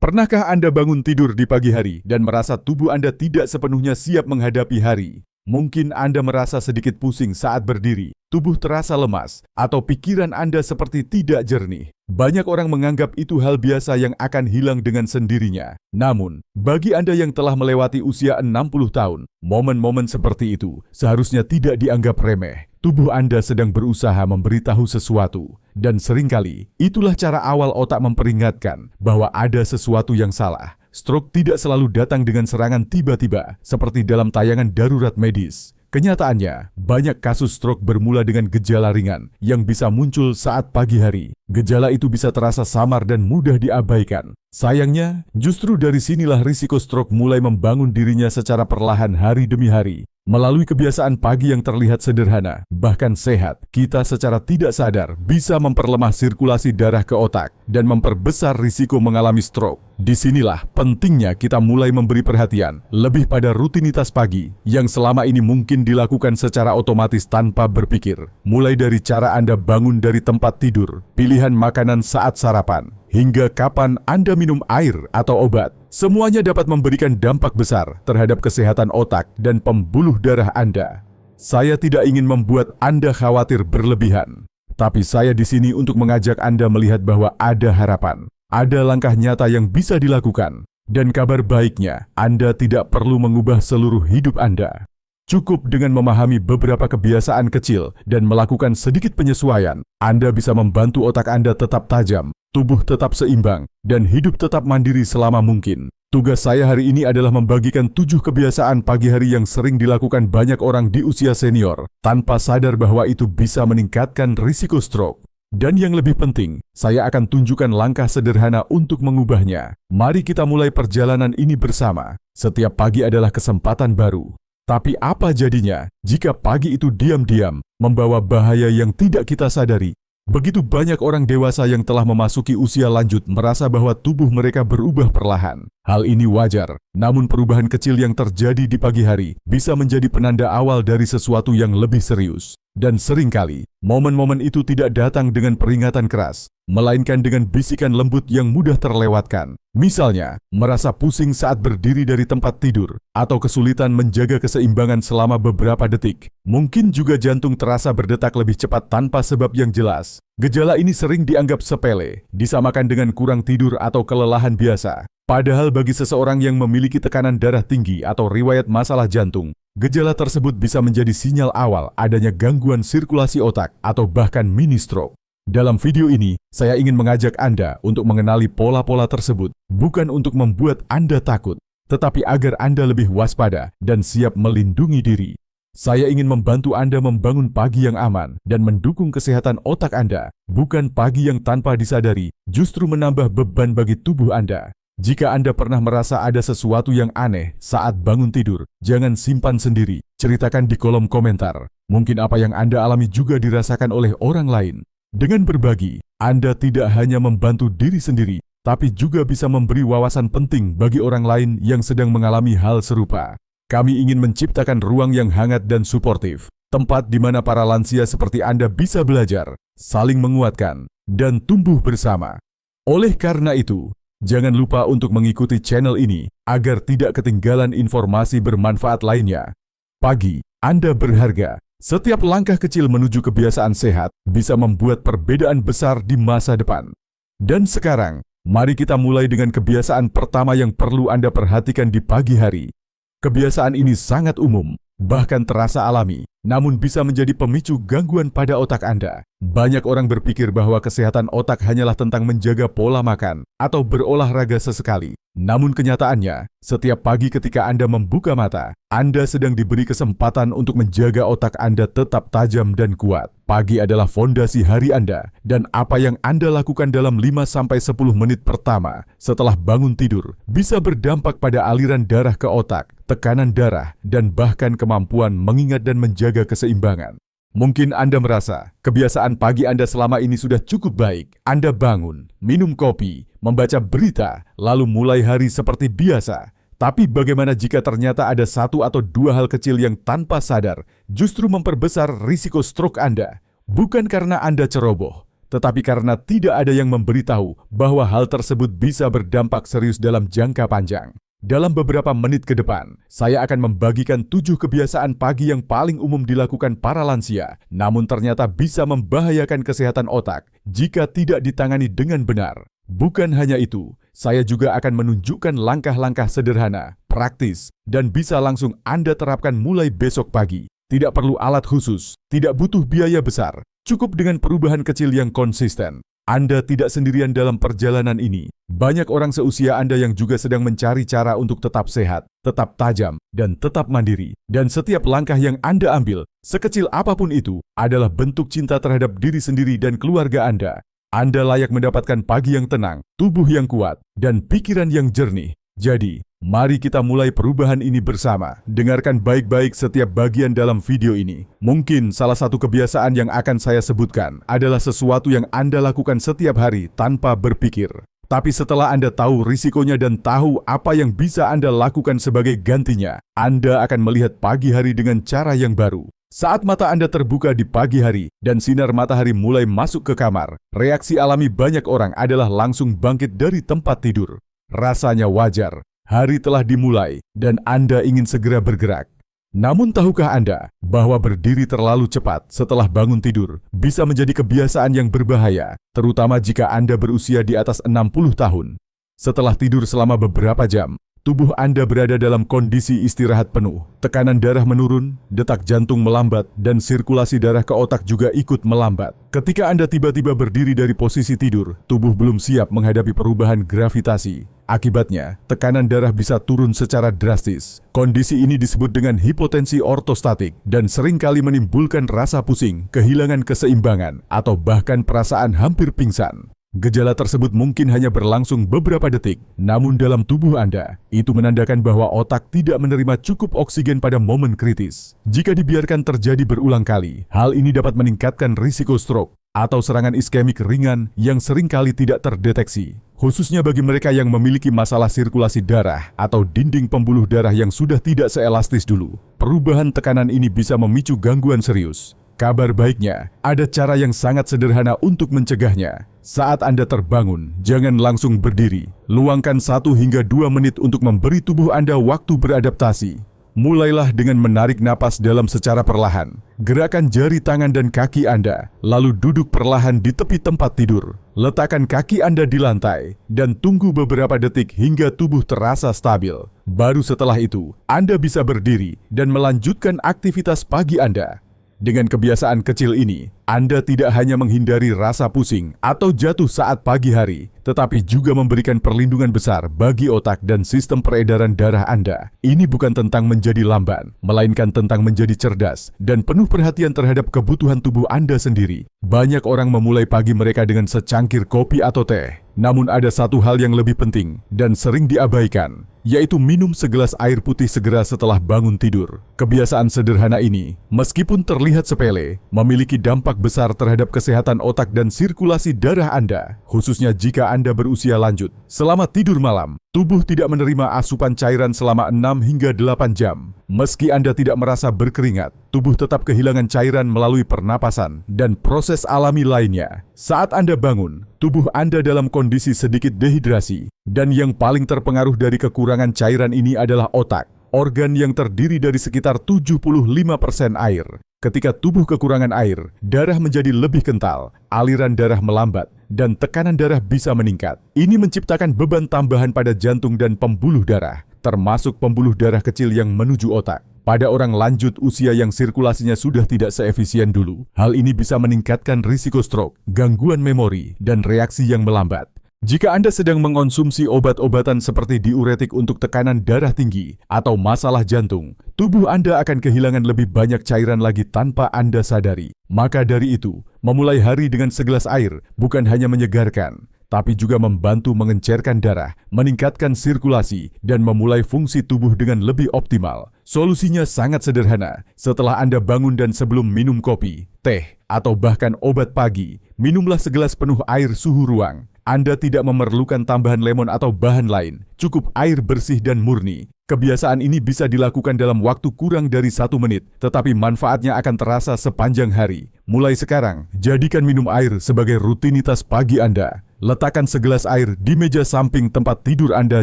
Pernahkah Anda bangun tidur di pagi hari dan merasa tubuh Anda tidak sepenuhnya siap menghadapi hari? Mungkin Anda merasa sedikit pusing saat berdiri, tubuh terasa lemas, atau pikiran Anda seperti tidak jernih. Banyak orang menganggap itu hal biasa yang akan hilang dengan sendirinya. Namun, bagi Anda yang telah melewati usia 60 tahun, momen-momen seperti itu seharusnya tidak dianggap remeh. Tubuh Anda sedang berusaha memberitahu sesuatu, dan seringkali itulah cara awal otak memperingatkan bahwa ada sesuatu yang salah. Stroke tidak selalu datang dengan serangan tiba-tiba, seperti dalam tayangan darurat medis. Kenyataannya, banyak kasus stroke bermula dengan gejala ringan yang bisa muncul saat pagi hari. Gejala itu bisa terasa samar dan mudah diabaikan. Sayangnya, justru dari sinilah risiko stroke mulai membangun dirinya secara perlahan hari demi hari. Melalui kebiasaan pagi yang terlihat sederhana, bahkan sehat, kita secara tidak sadar bisa memperlemah sirkulasi darah ke otak dan memperbesar risiko mengalami stroke. Disinilah pentingnya kita mulai memberi perhatian lebih pada rutinitas pagi yang selama ini mungkin dilakukan secara otomatis tanpa berpikir. Mulai dari cara Anda bangun dari tempat tidur, pilihan makanan saat sarapan, hingga kapan Anda minum air atau obat. Semuanya dapat memberikan dampak besar terhadap kesehatan otak dan pembuluh darah Anda. Saya tidak ingin membuat Anda khawatir berlebihan, tapi saya di sini untuk mengajak Anda melihat bahwa ada harapan. Ada langkah nyata yang bisa dilakukan, dan kabar baiknya, Anda tidak perlu mengubah seluruh hidup Anda. Cukup dengan memahami beberapa kebiasaan kecil dan melakukan sedikit penyesuaian, Anda bisa membantu otak Anda tetap tajam, tubuh tetap seimbang, dan hidup tetap mandiri selama mungkin. Tugas saya hari ini adalah membagikan 7 kebiasaan pagi hari yang sering dilakukan banyak orang di usia senior, tanpa sadar bahwa itu bisa meningkatkan risiko stroke. Dan yang lebih penting, saya akan tunjukkan langkah sederhana untuk mengubahnya. Mari kita mulai perjalanan ini bersama. Setiap pagi adalah kesempatan baru. Tapi apa jadinya jika pagi itu diam-diam membawa bahaya yang tidak kita sadari? Begitu banyak orang dewasa yang telah memasuki usia lanjut merasa bahwa tubuh mereka berubah perlahan. Hal ini wajar, namun perubahan kecil yang terjadi di pagi hari bisa menjadi penanda awal dari sesuatu yang lebih serius. Dan seringkali, momen-momen itu tidak datang dengan peringatan keras, melainkan dengan bisikan lembut yang mudah terlewatkan. Misalnya, merasa pusing saat berdiri dari tempat tidur, atau kesulitan menjaga keseimbangan selama beberapa detik. Mungkin juga jantung terasa berdetak lebih cepat tanpa sebab yang jelas. Gejala ini sering dianggap sepele, disamakan dengan kurang tidur atau kelelahan biasa. Padahal bagi seseorang yang memiliki tekanan darah tinggi atau riwayat masalah jantung, gejala tersebut bisa menjadi sinyal awal adanya gangguan sirkulasi otak atau bahkan mini stroke. Dalam video ini, saya ingin mengajak Anda untuk mengenali pola-pola tersebut, bukan untuk membuat Anda takut, tetapi agar Anda lebih waspada dan siap melindungi diri. Saya ingin membantu Anda membangun pagi yang aman dan mendukung kesehatan otak Anda, bukan pagi yang tanpa disadari justru menambah beban bagi tubuh Anda. Jika Anda pernah merasa ada sesuatu yang aneh saat bangun tidur, jangan simpan sendiri. Ceritakan di kolom komentar. Mungkin apa yang Anda alami juga dirasakan oleh orang lain. Dengan berbagi, Anda tidak hanya membantu diri sendiri, tapi juga bisa memberi wawasan penting bagi orang lain yang sedang mengalami hal serupa. Kami ingin menciptakan ruang yang hangat dan suportif, tempat di mana para lansia seperti Anda bisa belajar, saling menguatkan, dan tumbuh bersama. Oleh karena itu, jangan lupa untuk mengikuti channel ini agar tidak ketinggalan informasi bermanfaat lainnya. Pagi, Anda berharga. Setiap langkah kecil menuju kebiasaan sehat bisa membuat perbedaan besar di masa depan. Dan sekarang, mari kita mulai dengan kebiasaan pertama yang perlu Anda perhatikan di pagi hari. Kebiasaan ini sangat umum, bahkan terasa alami, namun bisa menjadi pemicu gangguan pada otak Anda. Banyak orang berpikir bahwa kesehatan otak hanyalah tentang menjaga pola makan atau berolahraga sesekali. Namun kenyataannya, setiap pagi ketika Anda membuka mata, Anda sedang diberi kesempatan untuk menjaga otak Anda tetap tajam dan kuat. Pagi adalah fondasi hari Anda, dan apa yang Anda lakukan dalam 5-10 menit pertama setelah bangun tidur bisa berdampak pada aliran darah ke otak, tekanan darah, dan bahkan kemampuan mengingat dan menjaga keseimbangan. Mungkin Anda merasa kebiasaan pagi Anda selama ini sudah cukup baik. Anda bangun, minum kopi, membaca berita, lalu mulai hari seperti biasa. Tapi bagaimana jika ternyata ada 1 atau 2 hal kecil yang tanpa sadar justru memperbesar risiko stroke Anda? Bukan karena Anda ceroboh, tetapi karena tidak ada yang memberitahu bahwa hal tersebut bisa berdampak serius dalam jangka panjang. Dalam beberapa menit ke depan, saya akan membagikan 7 kebiasaan pagi yang paling umum dilakukan para lansia, namun ternyata bisa membahayakan kesehatan otak jika tidak ditangani dengan benar. Bukan hanya itu, saya juga akan menunjukkan langkah-langkah sederhana, praktis, dan bisa langsung Anda terapkan mulai besok pagi. Tidak perlu alat khusus, tidak butuh biaya besar, cukup dengan perubahan kecil yang konsisten. Anda tidak sendirian dalam perjalanan ini. Banyak orang seusia Anda yang juga sedang mencari cara untuk tetap sehat, tetap tajam, dan tetap mandiri. Dan setiap langkah yang Anda ambil, sekecil apapun itu, adalah bentuk cinta terhadap diri sendiri dan keluarga Anda. Anda layak mendapatkan pagi yang tenang, tubuh yang kuat, dan pikiran yang jernih. Jadi, mari kita mulai perubahan ini bersama. Dengarkan baik-baik setiap bagian dalam video ini. Mungkin salah satu kebiasaan yang akan saya sebutkan adalah sesuatu yang Anda lakukan setiap hari tanpa berpikir. Tapi setelah Anda tahu risikonya dan tahu apa yang bisa Anda lakukan sebagai gantinya, Anda akan melihat pagi hari dengan cara yang baru. Saat mata Anda terbuka di pagi hari dan sinar matahari mulai masuk ke kamar, reaksi alami banyak orang adalah langsung bangkit dari tempat tidur. Rasanya wajar, hari telah dimulai dan Anda ingin segera bergerak. Namun tahukah Anda bahwa berdiri terlalu cepat setelah bangun tidur bisa menjadi kebiasaan yang berbahaya, terutama jika Anda berusia di atas 60 tahun. Setelah tidur selama beberapa jam, tubuh Anda berada dalam kondisi istirahat penuh. Tekanan darah menurun, detak jantung melambat, dan sirkulasi darah ke otak juga ikut melambat. Ketika Anda tiba-tiba berdiri dari posisi tidur, tubuh belum siap menghadapi perubahan gravitasi. Akibatnya, tekanan darah bisa turun secara drastis. Kondisi ini disebut dengan hipotensi ortostatik dan seringkali menimbulkan rasa pusing, kehilangan keseimbangan, atau bahkan perasaan hampir pingsan. Gejala tersebut mungkin hanya berlangsung beberapa detik, namun dalam tubuh Anda, itu menandakan bahwa otak tidak menerima cukup oksigen pada momen kritis. Jika dibiarkan terjadi berulang kali, hal ini dapat meningkatkan risiko stroke atau serangan iskemik ringan yang seringkali tidak terdeteksi. Khususnya bagi mereka yang memiliki masalah sirkulasi darah atau dinding pembuluh darah yang sudah tidak seelastis dulu. Perubahan tekanan ini bisa memicu gangguan serius. Kabar baiknya, ada cara yang sangat sederhana untuk mencegahnya. Saat Anda terbangun, jangan langsung berdiri. Luangkan 1 hingga 2 menit untuk memberi tubuh Anda waktu beradaptasi. Mulailah dengan menarik napas dalam secara perlahan. Gerakan jari tangan dan kaki Anda, lalu duduk perlahan di tepi tempat tidur. Letakkan kaki Anda di lantai, dan tunggu beberapa detik hingga tubuh terasa stabil. Baru setelah itu, Anda bisa berdiri dan melanjutkan aktivitas pagi Anda. Dengan kebiasaan kecil ini, Anda tidak hanya menghindari rasa pusing atau jatuh saat pagi hari, tetapi juga memberikan perlindungan besar bagi otak dan sistem peredaran darah Anda. Ini bukan tentang menjadi lamban, melainkan tentang menjadi cerdas dan penuh perhatian terhadap kebutuhan tubuh Anda sendiri. Banyak orang memulai pagi mereka dengan secangkir kopi atau teh. Namun ada satu hal yang lebih penting dan sering diabaikan, yaitu minum segelas air putih segera setelah bangun tidur. Kebiasaan sederhana ini, meskipun terlihat sepele, memiliki dampak besar terhadap kesehatan otak dan sirkulasi darah Anda, khususnya jika Anda berusia lanjut. Selama tidur malam, tubuh tidak menerima asupan cairan selama 6 hingga 8 jam. Meski Anda tidak merasa berkeringat, tubuh tetap kehilangan cairan melalui pernapasan dan proses alami lainnya. Saat Anda bangun, tubuh Anda dalam kondisi sedikit dehidrasi, dan yang paling terpengaruh dari kekurangan cairan ini adalah otak, organ yang terdiri dari sekitar 75% air. Ketika tubuh kekurangan air, darah menjadi lebih kental, aliran darah melambat, dan tekanan darah bisa meningkat. Ini menciptakan beban tambahan pada jantung dan pembuluh darah, termasuk pembuluh darah kecil yang menuju otak. Pada orang lanjut usia yang sirkulasinya sudah tidak seefisien dulu, hal ini bisa meningkatkan risiko stroke, gangguan memori, dan reaksi yang melambat. Jika Anda sedang mengonsumsi obat-obatan seperti diuretik untuk tekanan darah tinggi atau masalah jantung, tubuh Anda akan kehilangan lebih banyak cairan lagi tanpa Anda sadari. Maka dari itu, memulai hari dengan segelas air bukan hanya menyegarkan, tapi juga membantu mengencerkan darah, meningkatkan sirkulasi, dan memulai fungsi tubuh dengan lebih optimal. Solusinya sangat sederhana. Setelah Anda bangun dan sebelum minum kopi, teh, atau bahkan obat pagi, minumlah segelas penuh air suhu ruang. Anda tidak memerlukan tambahan lemon atau bahan lain, cukup air bersih dan murni. Kebiasaan ini bisa dilakukan dalam waktu kurang dari 1 menit, tetapi manfaatnya akan terasa sepanjang hari. Mulai sekarang, jadikan minum air sebagai rutinitas pagi Anda. Letakkan segelas air di meja samping tempat tidur Anda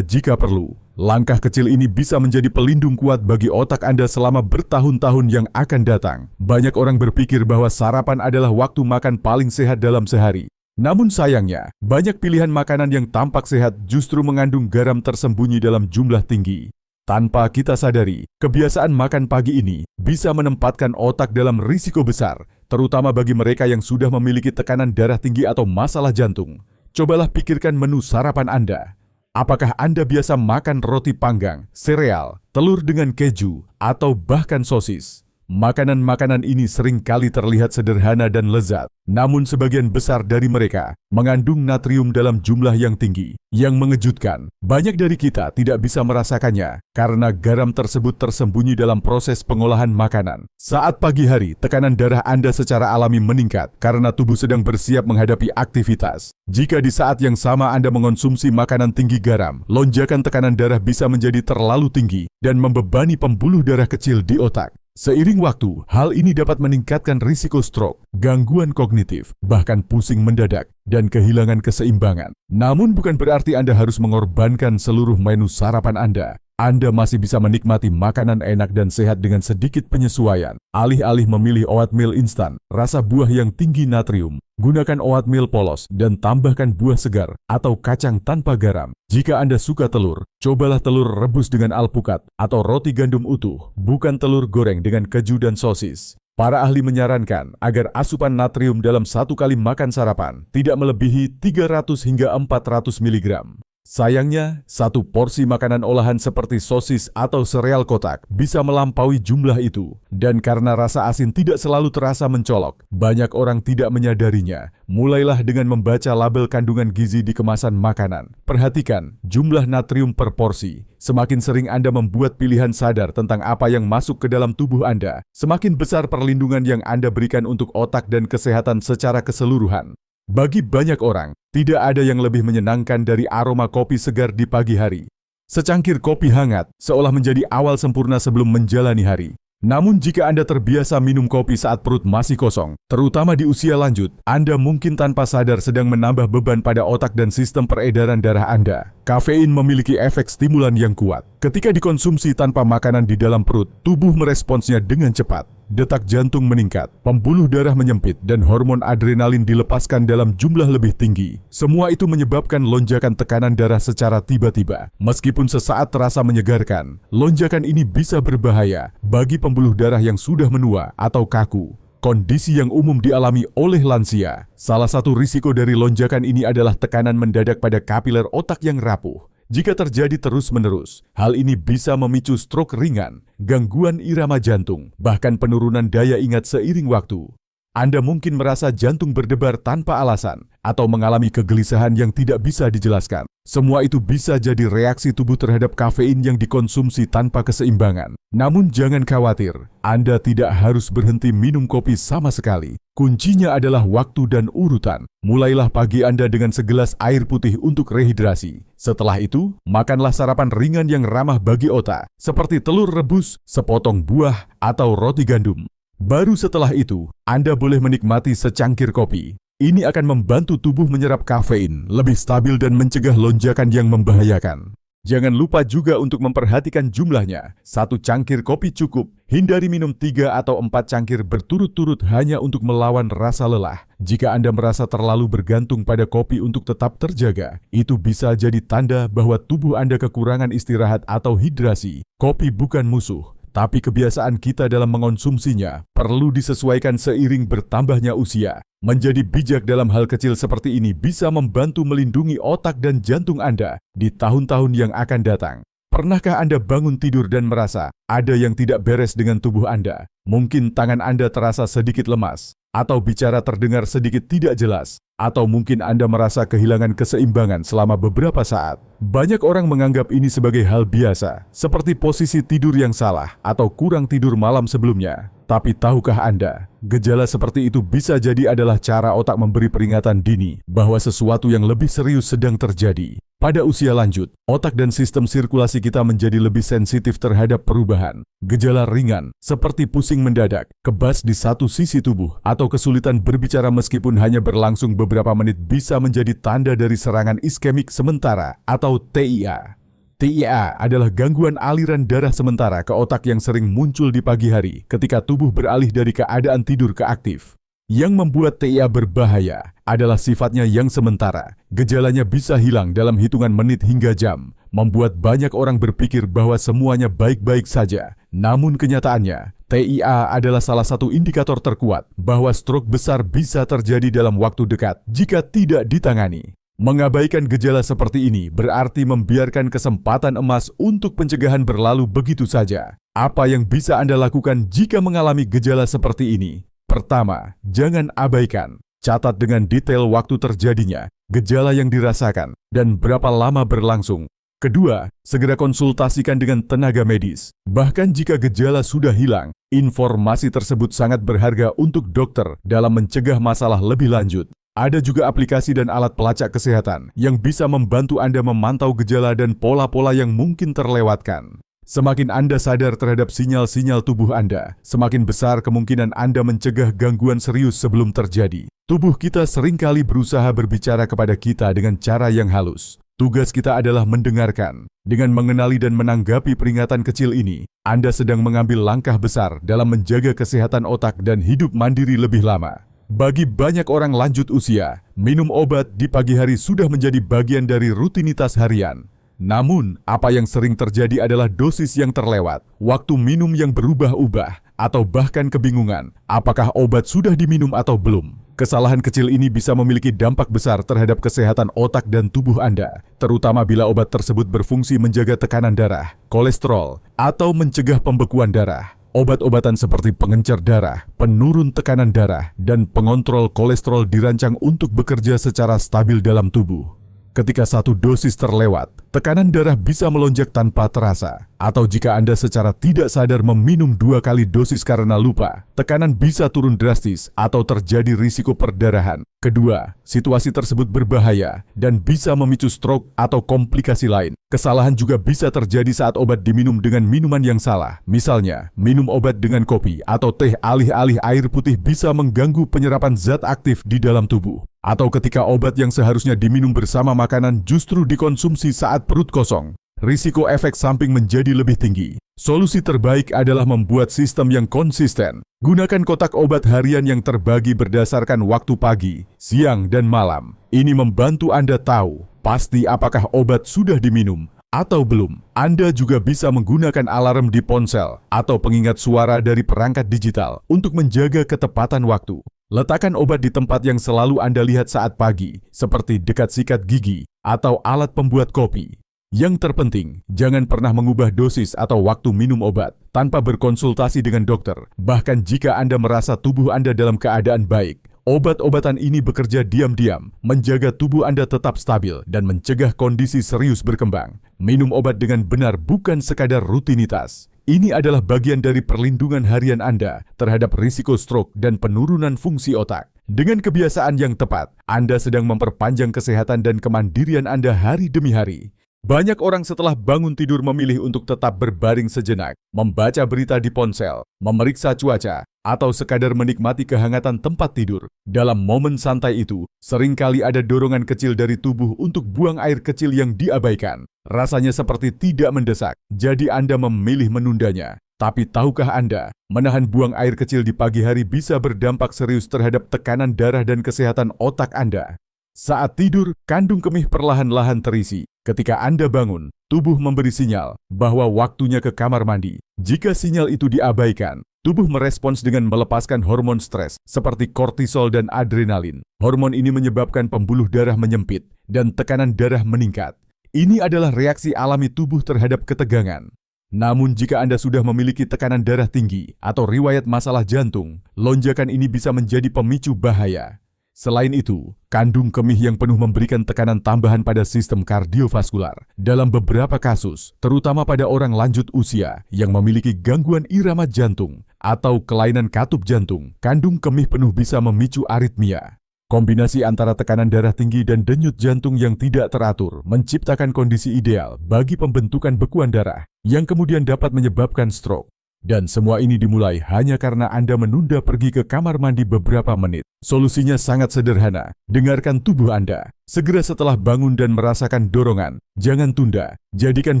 jika perlu. Langkah kecil ini bisa menjadi pelindung kuat bagi otak Anda selama bertahun-tahun yang akan datang. Banyak orang berpikir bahwa sarapan adalah waktu makan paling sehat dalam sehari. Namun sayangnya, banyak pilihan makanan yang tampak sehat justru mengandung garam tersembunyi dalam jumlah tinggi. Tanpa kita sadari, kebiasaan makan pagi ini bisa menempatkan otak dalam risiko besar, terutama bagi mereka yang sudah memiliki tekanan darah tinggi atau masalah jantung. Cobalah pikirkan menu sarapan Anda. Apakah Anda biasa makan roti panggang, sereal, telur dengan keju, atau bahkan sosis? Makanan-makanan ini sering kali terlihat sederhana dan lezat, namun sebagian besar dari mereka mengandung natrium dalam jumlah yang tinggi. Yang mengejutkan, banyak dari kita tidak bisa merasakannya karena garam tersebut tersembunyi dalam proses pengolahan makanan. Saat pagi hari, tekanan darah Anda secara alami meningkat karena tubuh sedang bersiap menghadapi aktivitas. Jika di saat yang sama Anda mengonsumsi makanan tinggi garam, lonjakan tekanan darah bisa menjadi terlalu tinggi dan membebani pembuluh darah kecil di otak. Seiring waktu, hal ini dapat meningkatkan risiko stroke, gangguan kognitif, bahkan pusing mendadak, dan kehilangan keseimbangan. Namun bukan berarti Anda harus mengorbankan seluruh menu sarapan Anda. Anda masih bisa menikmati makanan enak dan sehat dengan sedikit penyesuaian. Alih-alih memilih oatmeal instan, rasa buah yang tinggi natrium, gunakan oatmeal polos dan tambahkan buah segar atau kacang tanpa garam. Jika Anda suka telur, cobalah telur rebus dengan alpukat atau roti gandum utuh, bukan telur goreng dengan keju dan sosis. Para ahli menyarankan agar asupan natrium dalam satu kali makan sarapan tidak melebihi 300 hingga 400 mg. Sayangnya, satu porsi makanan olahan seperti sosis atau sereal kotak bisa melampaui jumlah itu. Dan karena rasa asin tidak selalu terasa mencolok, banyak orang tidak menyadarinya. Mulailah dengan membaca label kandungan gizi di kemasan makanan. Perhatikan jumlah natrium per porsi. Semakin sering Anda membuat pilihan sadar tentang apa yang masuk ke dalam tubuh Anda, semakin besar perlindungan yang Anda berikan untuk otak dan kesehatan secara keseluruhan. Bagi banyak orang, tidak ada yang lebih menyenangkan dari aroma kopi segar di pagi hari. Secangkir kopi hangat seolah menjadi awal sempurna sebelum menjalani hari. Namun jika Anda terbiasa minum kopi saat perut masih kosong, terutama di usia lanjut, Anda mungkin tanpa sadar sedang menambah beban pada otak dan sistem peredaran darah Anda. Kafein memiliki efek stimulan yang kuat. Ketika dikonsumsi tanpa makanan di dalam perut, tubuh meresponsnya dengan cepat. Detak jantung meningkat, pembuluh darah menyempit, dan hormon adrenalin dilepaskan dalam jumlah lebih tinggi. Semua itu menyebabkan lonjakan tekanan darah secara tiba-tiba. Meskipun sesaat terasa menyegarkan, lonjakan ini bisa berbahaya bagi pembuluh darah yang sudah menua atau kaku. Kondisi yang umum dialami oleh lansia. Salah satu risiko dari lonjakan ini adalah tekanan mendadak pada kapiler otak yang rapuh. Jika terjadi terus-menerus, hal ini bisa memicu stroke ringan, gangguan irama jantung, bahkan penurunan daya ingat seiring waktu. Anda mungkin merasa jantung berdebar tanpa alasan, atau mengalami kegelisahan yang tidak bisa dijelaskan. Semua itu bisa jadi reaksi tubuh terhadap kafein yang dikonsumsi tanpa keseimbangan. Namun jangan khawatir, Anda tidak harus berhenti minum kopi sama sekali. Kuncinya adalah waktu dan urutan. Mulailah pagi Anda dengan segelas air putih untuk rehidrasi. Setelah itu, makanlah sarapan ringan yang ramah bagi otak, seperti telur rebus, sepotong buah, atau roti gandum. Baru setelah itu, Anda boleh menikmati secangkir kopi. Ini akan membantu tubuh menyerap kafein, lebih stabil dan mencegah lonjakan yang membahayakan. Jangan lupa juga untuk memperhatikan jumlahnya. 1 cangkir kopi cukup. Hindari minum 3 atau 4 cangkir berturut-turut hanya untuk melawan rasa lelah. Jika Anda merasa terlalu bergantung pada kopi untuk tetap terjaga, itu bisa jadi tanda bahwa tubuh Anda kekurangan istirahat atau hidrasi. Kopi bukan musuh, tapi kebiasaan kita dalam mengonsumsinya perlu disesuaikan seiring bertambahnya usia. Menjadi bijak dalam hal kecil seperti ini bisa membantu melindungi otak dan jantung Anda di tahun-tahun yang akan datang. Pernahkah Anda bangun tidur dan merasa ada yang tidak beres dengan tubuh Anda? Mungkin tangan Anda terasa sedikit lemas, atau bicara terdengar sedikit tidak jelas, atau mungkin Anda merasa kehilangan keseimbangan selama beberapa saat. Banyak orang menganggap ini sebagai hal biasa, seperti posisi tidur yang salah atau kurang tidur malam sebelumnya. Tapi tahukah Anda, gejala seperti itu bisa jadi adalah cara otak memberi peringatan dini bahwa sesuatu yang lebih serius sedang terjadi. Pada usia lanjut, otak dan sistem sirkulasi kita menjadi lebih sensitif terhadap perubahan. Gejala ringan, seperti pusing mendadak, kebas di satu sisi tubuh, atau kesulitan berbicara meskipun hanya berlangsung beberapa menit bisa menjadi tanda dari serangan iskemik sementara atau TIA. TIA adalah gangguan aliran darah sementara ke otak yang sering muncul di pagi hari ketika tubuh beralih dari keadaan tidur ke aktif. Yang membuat TIA berbahaya adalah sifatnya yang sementara. Gejalanya bisa hilang dalam hitungan menit hingga jam, membuat banyak orang berpikir bahwa semuanya baik-baik saja. Namun kenyataannya, TIA adalah salah satu indikator terkuat bahwa stroke besar bisa terjadi dalam waktu dekat jika tidak ditangani. Mengabaikan gejala seperti ini berarti membiarkan kesempatan emas untuk pencegahan berlalu begitu saja. Apa yang bisa Anda lakukan jika mengalami gejala seperti ini? Pertama, jangan abaikan. Catat dengan detail waktu terjadinya, gejala yang dirasakan, dan berapa lama berlangsung. Kedua, segera konsultasikan dengan tenaga medis. Bahkan jika gejala sudah hilang, informasi tersebut sangat berharga untuk dokter dalam mencegah masalah lebih lanjut. Ada juga aplikasi dan alat pelacak kesehatan yang bisa membantu Anda memantau gejala dan pola-pola yang mungkin terlewatkan. Semakin Anda sadar terhadap sinyal-sinyal tubuh Anda, semakin besar kemungkinan Anda mencegah gangguan serius sebelum terjadi. Tubuh kita seringkali berusaha berbicara kepada kita dengan cara yang halus. Tugas kita adalah mendengarkan. Dengan mengenali dan menanggapi peringatan kecil ini, Anda sedang mengambil langkah besar dalam menjaga kesehatan otak dan hidup mandiri lebih lama. Bagi banyak orang lanjut usia, minum obat di pagi hari sudah menjadi bagian dari rutinitas harian. Namun, apa yang sering terjadi adalah dosis yang terlewat, waktu minum yang berubah-ubah, atau bahkan kebingungan, apakah obat sudah diminum atau belum. Kesalahan kecil ini bisa memiliki dampak besar terhadap kesehatan otak dan tubuh Anda, terutama bila obat tersebut berfungsi menjaga tekanan darah, kolesterol, atau mencegah pembekuan darah. Obat-obatan seperti pengencer darah, penurun tekanan darah, dan pengontrol kolesterol dirancang untuk bekerja secara stabil dalam tubuh. Ketika satu dosis terlewat, tekanan darah bisa melonjak tanpa terasa. Atau jika Anda secara tidak sadar meminum 2 kali dosis karena lupa, tekanan bisa turun drastis atau terjadi risiko perdarahan. Kedua, situasi tersebut berbahaya dan bisa memicu stroke atau komplikasi lain. Kesalahan juga bisa terjadi saat obat diminum dengan minuman yang salah. Misalnya, minum obat dengan kopi atau teh alih-alih air putih bisa mengganggu penyerapan zat aktif di dalam tubuh. Atau ketika obat yang seharusnya diminum bersama makanan justru dikonsumsi saat perut kosong, risiko efek samping menjadi lebih tinggi. Solusi terbaik adalah membuat sistem yang konsisten. Gunakan kotak obat harian yang terbagi berdasarkan waktu pagi, siang, dan malam. Ini membantu Anda tahu pasti apakah obat sudah diminum atau belum. Anda juga bisa menggunakan alarm di ponsel atau pengingat suara dari perangkat digital untuk menjaga ketepatan waktu. Letakkan obat di tempat yang selalu Anda lihat saat pagi, seperti dekat sikat gigi atau alat pembuat kopi. Yang terpenting, jangan pernah mengubah dosis atau waktu minum obat tanpa berkonsultasi dengan dokter. Bahkan jika Anda merasa tubuh Anda dalam keadaan baik, obat-obatan ini bekerja diam-diam, menjaga tubuh Anda tetap stabil dan mencegah kondisi serius berkembang. Minum obat dengan benar bukan sekadar rutinitas. Ini adalah bagian dari perlindungan harian Anda terhadap risiko stroke dan penurunan fungsi otak. Dengan kebiasaan yang tepat, Anda sedang memperpanjang kesehatan dan kemandirian Anda hari demi hari. Banyak orang setelah bangun tidur memilih untuk tetap berbaring sejenak, membaca berita di ponsel, memeriksa cuaca, atau sekadar menikmati kehangatan tempat tidur. Dalam momen santai itu, seringkali ada dorongan kecil dari tubuh untuk buang air kecil yang diabaikan. Rasanya seperti tidak mendesak, jadi Anda memilih menundanya. Tapi tahukah Anda, menahan buang air kecil di pagi hari bisa berdampak serius terhadap tekanan darah dan kesehatan otak Anda. Saat tidur, kandung kemih perlahan-lahan terisi. Ketika Anda bangun, tubuh memberi sinyal bahwa waktunya ke kamar mandi. Jika sinyal itu diabaikan, tubuh merespons dengan melepaskan hormon stres seperti kortisol dan adrenalin. Hormon ini menyebabkan pembuluh darah menyempit dan tekanan darah meningkat. Ini adalah reaksi alami tubuh terhadap ketegangan. Namun jika Anda sudah memiliki tekanan darah tinggi atau riwayat masalah jantung, lonjakan ini bisa menjadi pemicu bahaya. Selain itu, kandung kemih yang penuh memberikan tekanan tambahan pada sistem kardiovaskular. Dalam beberapa kasus, terutama pada orang lanjut usia yang memiliki gangguan irama jantung atau kelainan katup jantung, kandung kemih penuh bisa memicu aritmia. Kombinasi antara tekanan darah tinggi dan denyut jantung yang tidak teratur menciptakan kondisi ideal bagi pembentukan bekuan darah yang kemudian dapat menyebabkan stroke. Dan semua ini dimulai hanya karena Anda menunda pergi ke kamar mandi beberapa menit. Solusinya sangat sederhana. Dengarkan tubuh Anda. Segera setelah bangun dan merasakan dorongan, jangan tunda. Jadikan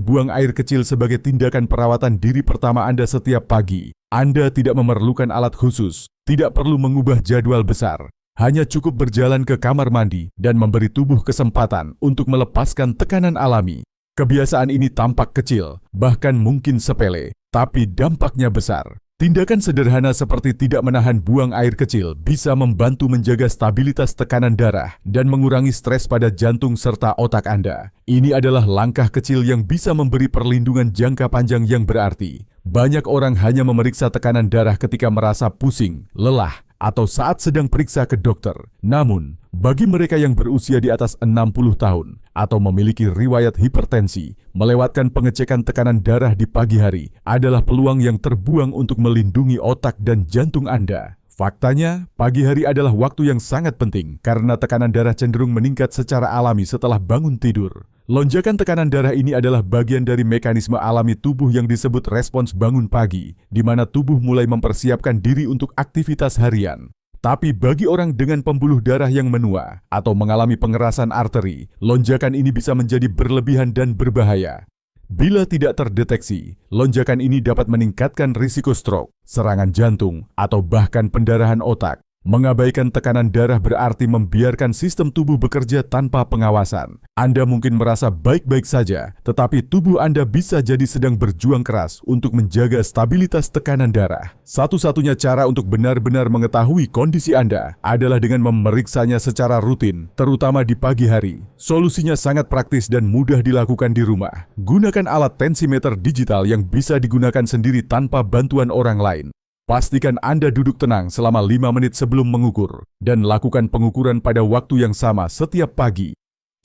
buang air kecil sebagai tindakan perawatan diri pertama Anda setiap pagi. Anda tidak memerlukan alat khusus, tidak perlu mengubah jadwal besar. Hanya cukup berjalan ke kamar mandi dan memberi tubuh kesempatan untuk melepaskan tekanan alami. Kebiasaan ini tampak kecil, bahkan mungkin sepele, tapi dampaknya besar. Tindakan sederhana seperti tidak menahan buang air kecil bisa membantu menjaga stabilitas tekanan darah dan mengurangi stres pada jantung serta otak Anda. Ini adalah langkah kecil yang bisa memberi perlindungan jangka panjang yang berarti. Banyak orang hanya memeriksa tekanan darah ketika merasa pusing, lelah, atau saat sedang periksa ke dokter. Namun, bagi mereka yang berusia di atas 60 tahun atau memiliki riwayat hipertensi, melewatkan pengecekan tekanan darah di pagi hari adalah peluang yang terbuang untuk melindungi otak dan jantung Anda. Faktanya, pagi hari adalah waktu yang sangat penting karena tekanan darah cenderung meningkat secara alami setelah bangun tidur. Lonjakan tekanan darah ini adalah bagian dari mekanisme alami tubuh yang disebut respons bangun pagi, di mana tubuh mulai mempersiapkan diri untuk aktivitas harian. Tapi bagi orang dengan pembuluh darah yang menua atau mengalami pengerasan arteri, lonjakan ini bisa menjadi berlebihan dan berbahaya. Bila tidak terdeteksi, lonjakan ini dapat meningkatkan risiko stroke, serangan jantung, atau bahkan pendarahan otak. Mengabaikan tekanan darah berarti membiarkan sistem tubuh bekerja tanpa pengawasan. Anda mungkin merasa baik-baik saja, tetapi tubuh Anda bisa jadi sedang berjuang keras untuk menjaga stabilitas tekanan darah. Satu-satunya cara untuk benar-benar mengetahui kondisi Anda adalah dengan memeriksanya secara rutin, terutama di pagi hari. Solusinya sangat praktis dan mudah dilakukan di rumah. Gunakan alat tensimeter digital yang bisa digunakan sendiri tanpa bantuan orang lain. Pastikan Anda duduk tenang selama 5 menit sebelum mengukur, dan lakukan pengukuran pada waktu yang sama setiap pagi.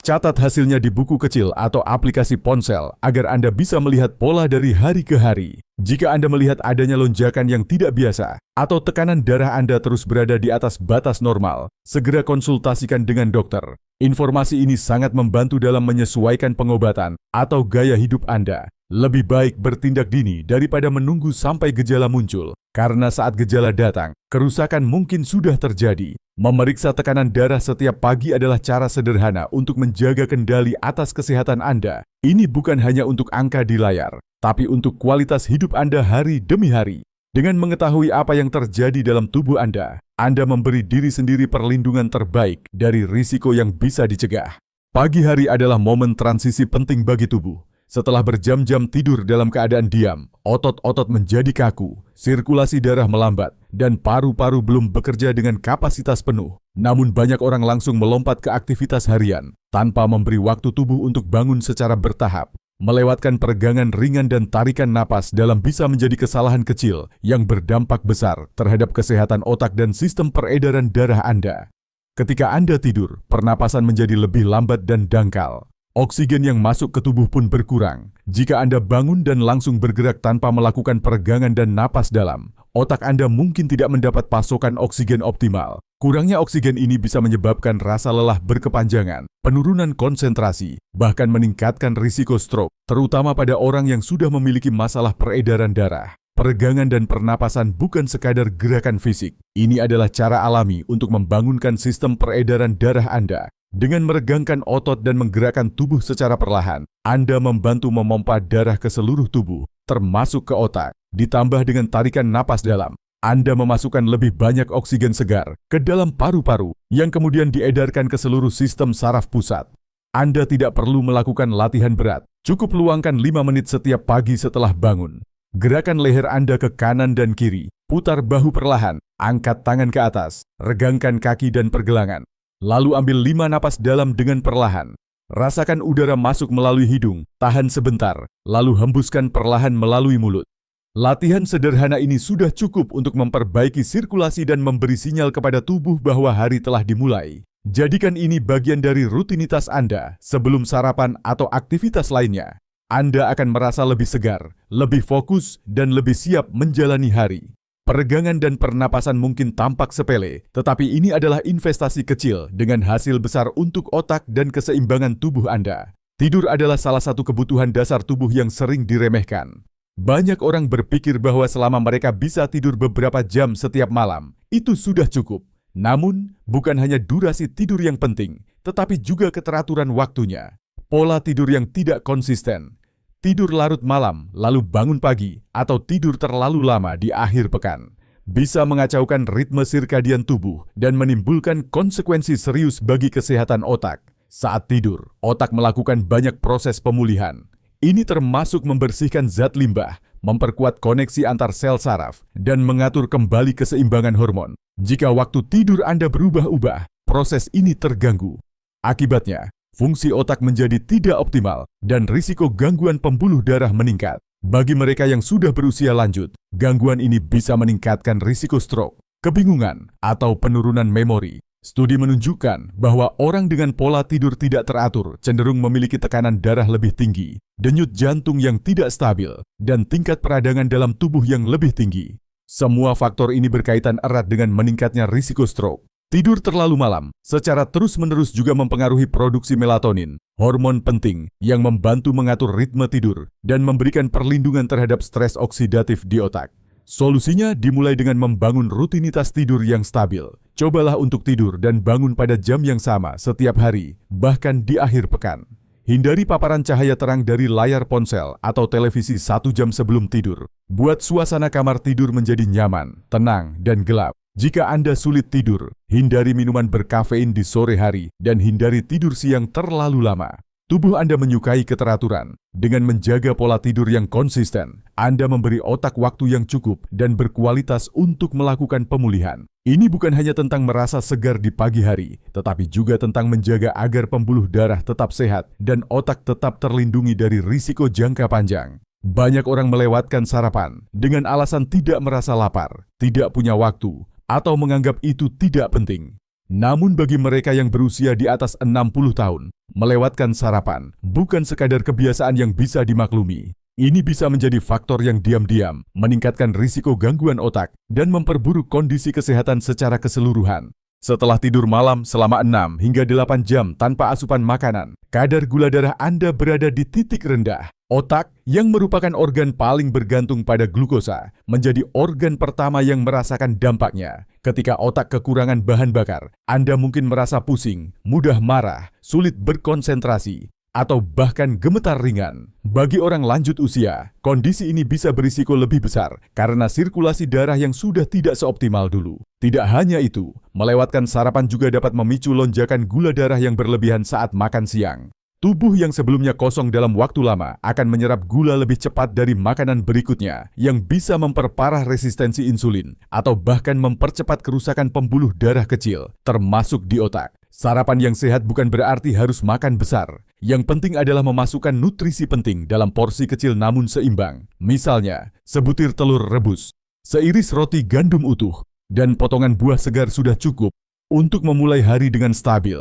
Catat hasilnya di buku kecil atau aplikasi ponsel agar Anda bisa melihat pola dari hari ke hari. Jika Anda melihat adanya lonjakan yang tidak biasa, atau tekanan darah Anda terus berada di atas batas normal, segera konsultasikan dengan dokter. Informasi ini sangat membantu dalam menyesuaikan pengobatan atau gaya hidup Anda. Lebih baik bertindak dini daripada menunggu sampai gejala muncul, karena saat gejala datang, kerusakan mungkin sudah terjadi. Memeriksa tekanan darah setiap pagi adalah cara sederhana untuk menjaga kendali atas kesehatan Anda. Ini bukan hanya untuk angka di layar, tapi untuk kualitas hidup Anda hari demi hari. Dengan mengetahui apa yang terjadi dalam tubuh Anda memberi diri sendiri perlindungan terbaik dari risiko yang bisa dicegah. Pagi hari adalah momen transisi penting bagi tubuh. Setelah berjam-jam tidur dalam keadaan diam, otot-otot menjadi kaku, sirkulasi darah melambat, dan paru-paru belum bekerja dengan kapasitas penuh. Namun banyak orang langsung melompat ke aktivitas harian, tanpa memberi waktu tubuh untuk bangun secara bertahap. Melewatkan peregangan ringan dan tarikan napas dalam bisa menjadi kesalahan kecil yang berdampak besar terhadap kesehatan otak dan sistem peredaran darah Anda. Ketika Anda tidur, pernapasan menjadi lebih lambat dan dangkal. Oksigen yang masuk ke tubuh pun berkurang. Jika Anda bangun dan langsung bergerak tanpa melakukan peregangan dan napas dalam, otak Anda mungkin tidak mendapat pasokan oksigen optimal. Kurangnya oksigen ini bisa menyebabkan rasa lelah berkepanjangan, penurunan konsentrasi, bahkan meningkatkan risiko stroke, terutama pada orang yang sudah memiliki masalah peredaran darah. Peregangan dan pernapasan bukan sekadar gerakan fisik. Ini adalah cara alami untuk membangunkan sistem peredaran darah Anda. Dengan meregangkan otot dan menggerakkan tubuh secara perlahan, Anda membantu memompa darah ke seluruh tubuh, termasuk ke otak. Ditambah dengan tarikan napas dalam, Anda memasukkan lebih banyak oksigen segar ke dalam paru-paru yang kemudian diedarkan ke seluruh sistem saraf pusat. Anda tidak perlu melakukan latihan berat, cukup luangkan 5 menit setiap pagi setelah bangun. Gerakan leher Anda ke kanan dan kiri, putar bahu perlahan, angkat tangan ke atas, regangkan kaki dan pergelangan. Lalu ambil 5 napas dalam dengan perlahan. Rasakan udara masuk melalui hidung, tahan sebentar, lalu hembuskan perlahan melalui mulut. Latihan sederhana ini sudah cukup untuk memperbaiki sirkulasi dan memberi sinyal kepada tubuh bahwa hari telah dimulai. Jadikan ini bagian dari rutinitas Anda sebelum sarapan atau aktivitas lainnya. Anda akan merasa lebih segar, lebih fokus, dan lebih siap menjalani hari. Peregangan dan pernapasan mungkin tampak sepele, tetapi ini adalah investasi kecil dengan hasil besar untuk otak dan keseimbangan tubuh Anda. Tidur adalah salah satu kebutuhan dasar tubuh yang sering diremehkan. Banyak orang berpikir bahwa selama mereka bisa tidur beberapa jam setiap malam, itu sudah cukup. Namun, bukan hanya durasi tidur yang penting, tetapi juga keteraturan waktunya. Pola tidur yang tidak konsisten, tidur larut malam lalu bangun pagi, atau tidur terlalu lama di akhir pekan, bisa mengacaukan ritme sirkadian tubuh dan menimbulkan konsekuensi serius bagi kesehatan otak. Saat tidur, otak melakukan banyak proses pemulihan. Ini termasuk membersihkan zat limbah, memperkuat koneksi antar sel saraf, dan mengatur kembali keseimbangan hormon. Jika waktu tidur Anda berubah-ubah, proses ini terganggu. Akibatnya, fungsi otak menjadi tidak optimal dan risiko gangguan pembuluh darah meningkat. Bagi mereka yang sudah berusia lanjut, gangguan ini bisa meningkatkan risiko stroke, kebingungan, atau penurunan memori. Studi menunjukkan bahwa orang dengan pola tidur tidak teratur cenderung memiliki tekanan darah lebih tinggi, denyut jantung yang tidak stabil, dan tingkat peradangan dalam tubuh yang lebih tinggi. Semua faktor ini berkaitan erat dengan meningkatnya risiko stroke. Tidur terlalu malam secara terus-menerus juga mempengaruhi produksi melatonin, hormon penting yang membantu mengatur ritme tidur dan memberikan perlindungan terhadap stres oksidatif di otak. Solusinya dimulai dengan membangun rutinitas tidur yang stabil. Cobalah untuk tidur dan bangun pada jam yang sama setiap hari, bahkan di akhir pekan. Hindari paparan cahaya terang dari layar ponsel atau televisi 1 jam sebelum tidur. Buat suasana kamar tidur menjadi nyaman, tenang, dan gelap. Jika Anda sulit tidur, hindari minuman berkafein di sore hari dan hindari tidur siang terlalu lama. Tubuh Anda menyukai keteraturan. Dengan menjaga pola tidur yang konsisten, Anda memberi otak waktu yang cukup dan berkualitas untuk melakukan pemulihan. Ini bukan hanya tentang merasa segar di pagi hari, tetapi juga tentang menjaga agar pembuluh darah tetap sehat dan otak tetap terlindungi dari risiko jangka panjang. Banyak orang melewatkan sarapan dengan alasan tidak merasa lapar, tidak punya waktu, atau menganggap itu tidak penting. Namun bagi mereka yang berusia di atas 60 tahun, melewatkan sarapan bukan sekadar kebiasaan yang bisa dimaklumi. Ini bisa menjadi faktor yang diam-diam meningkatkan risiko gangguan otak dan memperburuk kondisi kesehatan secara keseluruhan. Setelah tidur malam selama 6 hingga 8 jam tanpa asupan makanan, kadar gula darah Anda berada di titik rendah. Otak, yang merupakan organ paling bergantung pada glukosa, menjadi organ pertama yang merasakan dampaknya. Ketika otak kekurangan bahan bakar, Anda mungkin merasa pusing, mudah marah, sulit berkonsentrasi, atau bahkan gemetar ringan. Bagi orang lanjut usia, kondisi ini bisa berisiko lebih besar karena sirkulasi darah yang sudah tidak seoptimal dulu. Tidak hanya itu, melewatkan sarapan juga dapat memicu lonjakan gula darah yang berlebihan saat makan siang. Tubuh yang sebelumnya kosong dalam waktu lama akan menyerap gula lebih cepat dari makanan berikutnya yang bisa memperparah resistensi insulin atau bahkan mempercepat kerusakan pembuluh darah kecil, termasuk di otak. Sarapan yang sehat bukan berarti harus makan besar. Yang penting adalah memasukkan nutrisi penting dalam porsi kecil namun seimbang. Misalnya, sebutir telur rebus, seiris roti gandum utuh, dan potongan buah segar sudah cukup untuk memulai hari dengan stabil.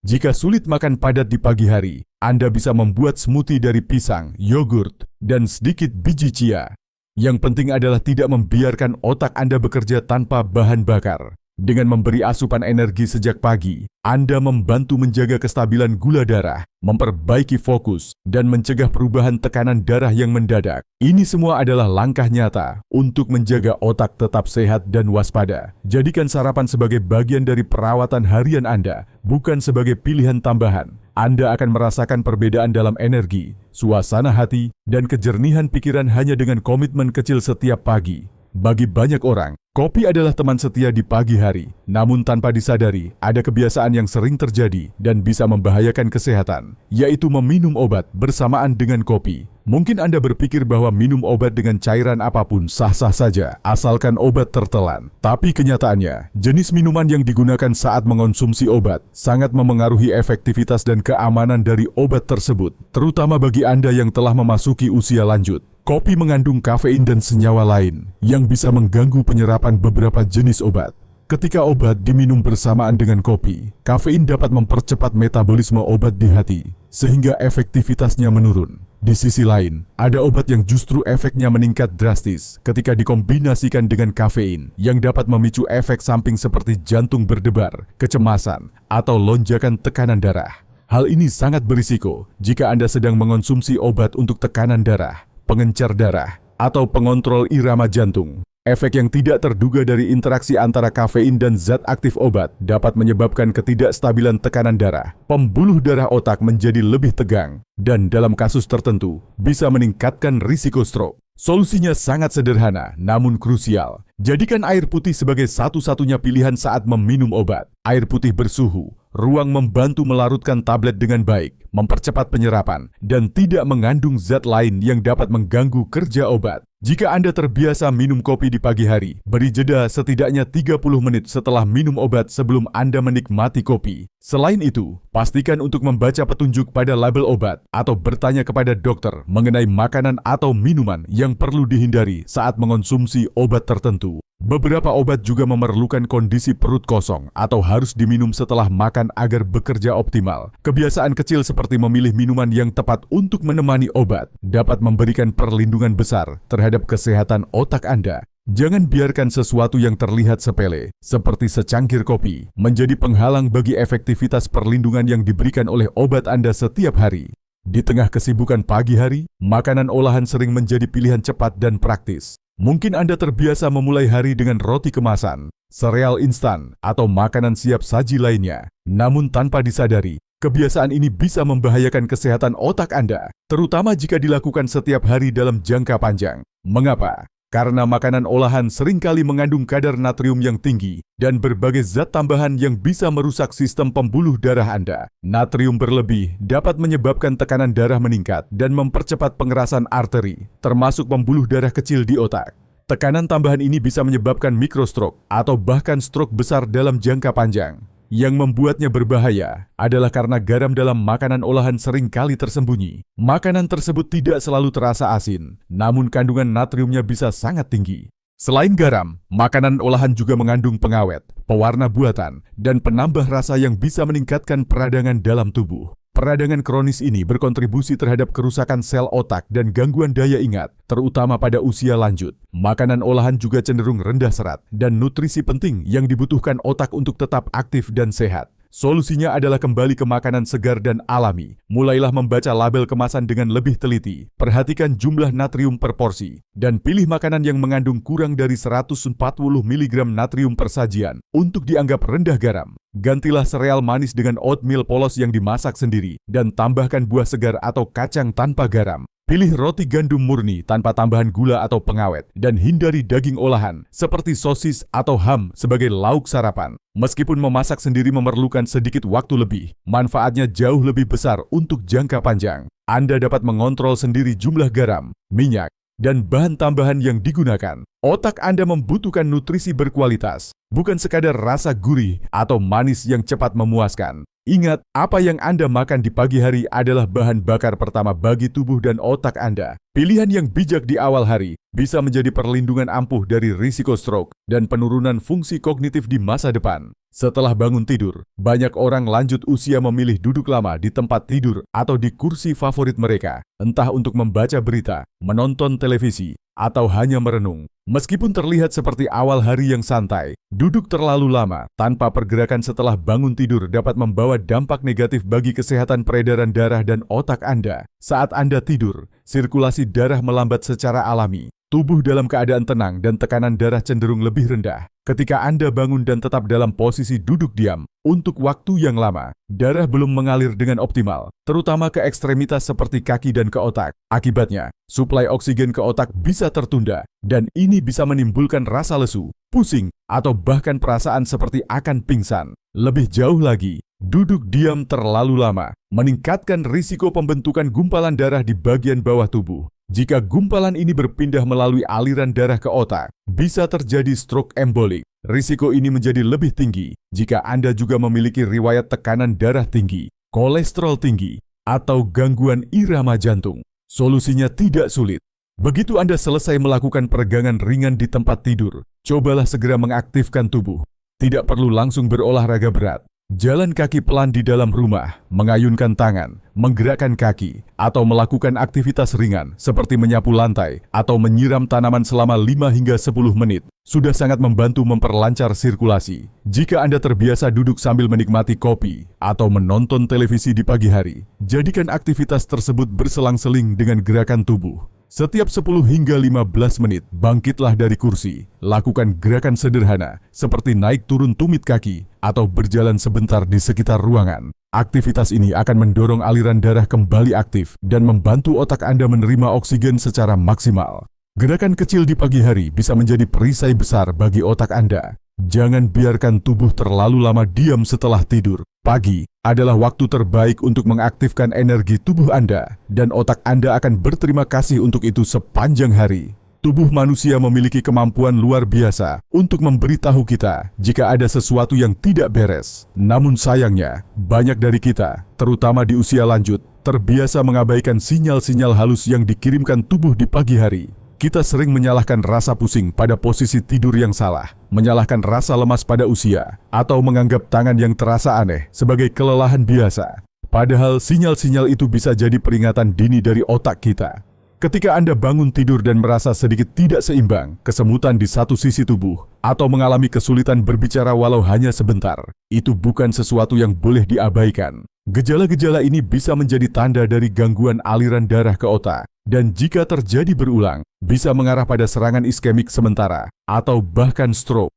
Jika sulit makan padat di pagi hari, Anda bisa membuat smoothie dari pisang, yogurt, dan sedikit biji chia. Yang penting adalah tidak membiarkan otak Anda bekerja tanpa bahan bakar. Dengan memberi asupan energi sejak pagi, Anda membantu menjaga kestabilan gula darah, memperbaiki fokus, dan mencegah perubahan tekanan darah yang mendadak. Ini semua adalah langkah nyata untuk menjaga otak tetap sehat dan waspada. Jadikan sarapan sebagai bagian dari perawatan harian Anda, bukan sebagai pilihan tambahan. Anda akan merasakan perbedaan dalam energi, suasana hati, dan kejernihan pikiran hanya dengan komitmen kecil setiap pagi. Bagi banyak orang, kopi adalah teman setia di pagi hari. Namun tanpa disadari, ada kebiasaan yang sering terjadi dan bisa membahayakan kesehatan, yaitu meminum obat bersamaan dengan kopi. Mungkin Anda berpikir bahwa minum obat dengan cairan apapun sah-sah saja, asalkan obat tertelan. Tapi kenyataannya, jenis minuman yang digunakan saat mengonsumsi obat sangat memengaruhi efektivitas dan keamanan dari obat tersebut, terutama bagi Anda yang telah memasuki usia lanjut. Kopi mengandung kafein dan senyawa lain yang bisa mengganggu penyerapan beberapa jenis obat. Ketika obat diminum bersamaan dengan kopi, kafein dapat mempercepat metabolisme obat di hati, sehingga efektivitasnya menurun. Di sisi lain, ada obat yang justru efeknya meningkat drastis ketika dikombinasikan dengan kafein yang dapat memicu efek samping seperti jantung berdebar, kecemasan, atau lonjakan tekanan darah. Hal ini sangat berisiko jika Anda sedang mengonsumsi obat untuk tekanan darah, pengencer darah, atau pengontrol irama jantung. Efek yang tidak terduga dari interaksi antara kafein dan zat aktif obat dapat menyebabkan ketidakstabilan tekanan darah, pembuluh darah otak menjadi lebih tegang, dan dalam kasus tertentu bisa meningkatkan risiko stroke. Solusinya sangat sederhana namun krusial. Jadikan air putih sebagai satu-satunya pilihan saat meminum obat. Air putih bersuhu, ruang membantu melarutkan tablet dengan baik, mempercepat penyerapan, dan tidak mengandung zat lain yang dapat mengganggu kerja obat. Jika Anda terbiasa minum kopi di pagi hari, beri jeda setidaknya 30 menit setelah minum obat sebelum Anda menikmati kopi. Selain itu, pastikan untuk membaca petunjuk pada label obat atau bertanya kepada dokter mengenai makanan atau minuman yang perlu dihindari saat mengonsumsi obat tertentu. Beberapa obat juga memerlukan kondisi perut kosong atau harus diminum setelah makan agar bekerja optimal. Kebiasaan kecil seperti memilih minuman yang tepat untuk menemani obat dapat memberikan perlindungan besar terhadap kesehatan otak Anda. Jangan biarkan sesuatu yang terlihat sepele, seperti secangkir kopi, menjadi penghalang bagi efektivitas perlindungan yang diberikan oleh obat Anda setiap hari. Di tengah kesibukan pagi hari, makanan olahan sering menjadi pilihan cepat dan praktis. Mungkin Anda terbiasa memulai hari dengan roti kemasan, sereal instan, atau makanan siap saji lainnya. Namun tanpa disadari, kebiasaan ini bisa membahayakan kesehatan otak Anda, terutama jika dilakukan setiap hari dalam jangka panjang. Mengapa? Karena makanan olahan seringkali mengandung kadar natrium yang tinggi dan berbagai zat tambahan yang bisa merusak sistem pembuluh darah Anda. Natrium berlebih dapat menyebabkan tekanan darah meningkat dan mempercepat pengerasan arteri, termasuk pembuluh darah kecil di otak. Tekanan tambahan ini bisa menyebabkan mikrostroke atau bahkan stroke besar dalam jangka panjang. Yang membuatnya berbahaya adalah karena garam dalam makanan olahan sering kali tersembunyi. Makanan tersebut tidak selalu terasa asin, namun kandungan natriumnya bisa sangat tinggi. Selain garam, makanan olahan juga mengandung pengawet, pewarna buatan, dan penambah rasa yang bisa meningkatkan peradangan dalam tubuh. Peradangan kronis ini berkontribusi terhadap kerusakan sel otak dan gangguan daya ingat, terutama pada usia lanjut. Makanan olahan juga cenderung rendah serat dan nutrisi penting yang dibutuhkan otak untuk tetap aktif dan sehat. Solusinya adalah kembali ke makanan segar dan alami. Mulailah membaca label kemasan dengan lebih teliti. Perhatikan jumlah natrium per porsi. Dan pilih makanan yang mengandung kurang dari 140 mg natrium per sajian untuk dianggap rendah garam. Gantilah sereal manis dengan oatmeal polos yang dimasak sendiri. Dan tambahkan buah segar atau kacang tanpa garam. Pilih roti gandum murni tanpa tambahan gula atau pengawet dan hindari daging olahan seperti sosis atau ham sebagai lauk sarapan. Meskipun memasak sendiri memerlukan sedikit waktu lebih, manfaatnya jauh lebih besar untuk jangka panjang. Anda dapat mengontrol sendiri jumlah garam, minyak, dan bahan tambahan yang digunakan. Otak Anda membutuhkan nutrisi berkualitas, bukan sekadar rasa gurih atau manis yang cepat memuaskan. Ingat, apa yang Anda makan di pagi hari adalah bahan bakar pertama bagi tubuh dan otak Anda. Pilihan yang bijak di awal hari bisa menjadi perlindungan ampuh dari risiko stroke dan penurunan fungsi kognitif di masa depan. Setelah bangun tidur, banyak orang lanjut usia memilih duduk lama di tempat tidur atau di kursi favorit mereka, entah untuk membaca berita, menonton televisi, atau hanya merenung. Meskipun terlihat seperti awal hari yang santai, duduk terlalu lama tanpa pergerakan setelah bangun tidur dapat membawa dampak negatif bagi kesehatan peredaran darah dan otak Anda. Saat Anda tidur, sirkulasi darah melambat secara alami. tubuh dalam keadaan tenang dan tekanan darah cenderung lebih rendah. Ketika Anda bangun dan tetap dalam posisi duduk diam untuk waktu yang lama, darah belum mengalir dengan optimal, terutama ke ekstremitas seperti kaki dan ke otak. Akibatnya, suplai oksigen ke otak bisa tertunda, dan ini bisa menimbulkan rasa lesu, pusing, atau bahkan perasaan seperti akan pingsan. Lebih jauh lagi, duduk diam terlalu lama meningkatkan risiko pembentukan gumpalan darah di bagian bawah tubuh. Jika gumpalan ini berpindah melalui aliran darah ke otak, bisa terjadi stroke embolik. Risiko ini menjadi lebih tinggi jika Anda juga memiliki riwayat tekanan darah tinggi, kolesterol tinggi, atau gangguan irama jantung. Solusinya tidak sulit. Begitu Anda selesai melakukan peregangan ringan di tempat tidur, cobalah segera mengaktifkan tubuh. Tidak perlu langsung berolahraga berat. Jalan kaki pelan di dalam rumah, mengayunkan tangan, menggerakkan kaki, atau melakukan aktivitas ringan seperti menyapu lantai atau menyiram tanaman selama 5 hingga 10 menit sudah sangat membantu memperlancar sirkulasi. Jika Anda terbiasa duduk sambil menikmati kopi atau menonton televisi di pagi hari, jadikan aktivitas tersebut berselang-seling dengan gerakan tubuh. Setiap 10 hingga 15 menit, bangkitlah dari kursi. Lakukan gerakan sederhana seperti naik turun tumit kaki atau berjalan sebentar di sekitar ruangan. Aktivitas ini akan mendorong aliran darah kembali aktif dan membantu otak Anda menerima oksigen secara maksimal. Gerakan kecil di pagi hari bisa menjadi perisai besar bagi otak Anda. Jangan biarkan tubuh terlalu lama diam setelah tidur. Pagi adalah waktu terbaik untuk mengaktifkan energi tubuh Anda, dan otak Anda akan berterima kasih untuk itu sepanjang hari. Tubuh manusia memiliki kemampuan luar biasa untuk memberitahu kita jika ada sesuatu yang tidak beres. Namun sayangnya, banyak dari kita, terutama di usia lanjut, terbiasa mengabaikan sinyal-sinyal halus yang dikirimkan tubuh di pagi hari. Kita sering menyalahkan rasa pusing pada posisi tidur yang salah, menyalahkan rasa lemas pada usia, atau menganggap tangan yang terasa aneh sebagai kelelahan biasa. Padahal sinyal-sinyal itu bisa jadi peringatan dini dari otak kita. Ketika Anda bangun tidur dan merasa sedikit tidak seimbang, kesemutan di satu sisi tubuh, atau mengalami kesulitan berbicara walau hanya sebentar, itu bukan sesuatu yang boleh diabaikan. Gejala-gejala ini bisa menjadi tanda dari gangguan aliran darah ke otak, dan jika terjadi berulang, bisa mengarah pada serangan iskemik sementara, atau bahkan stroke.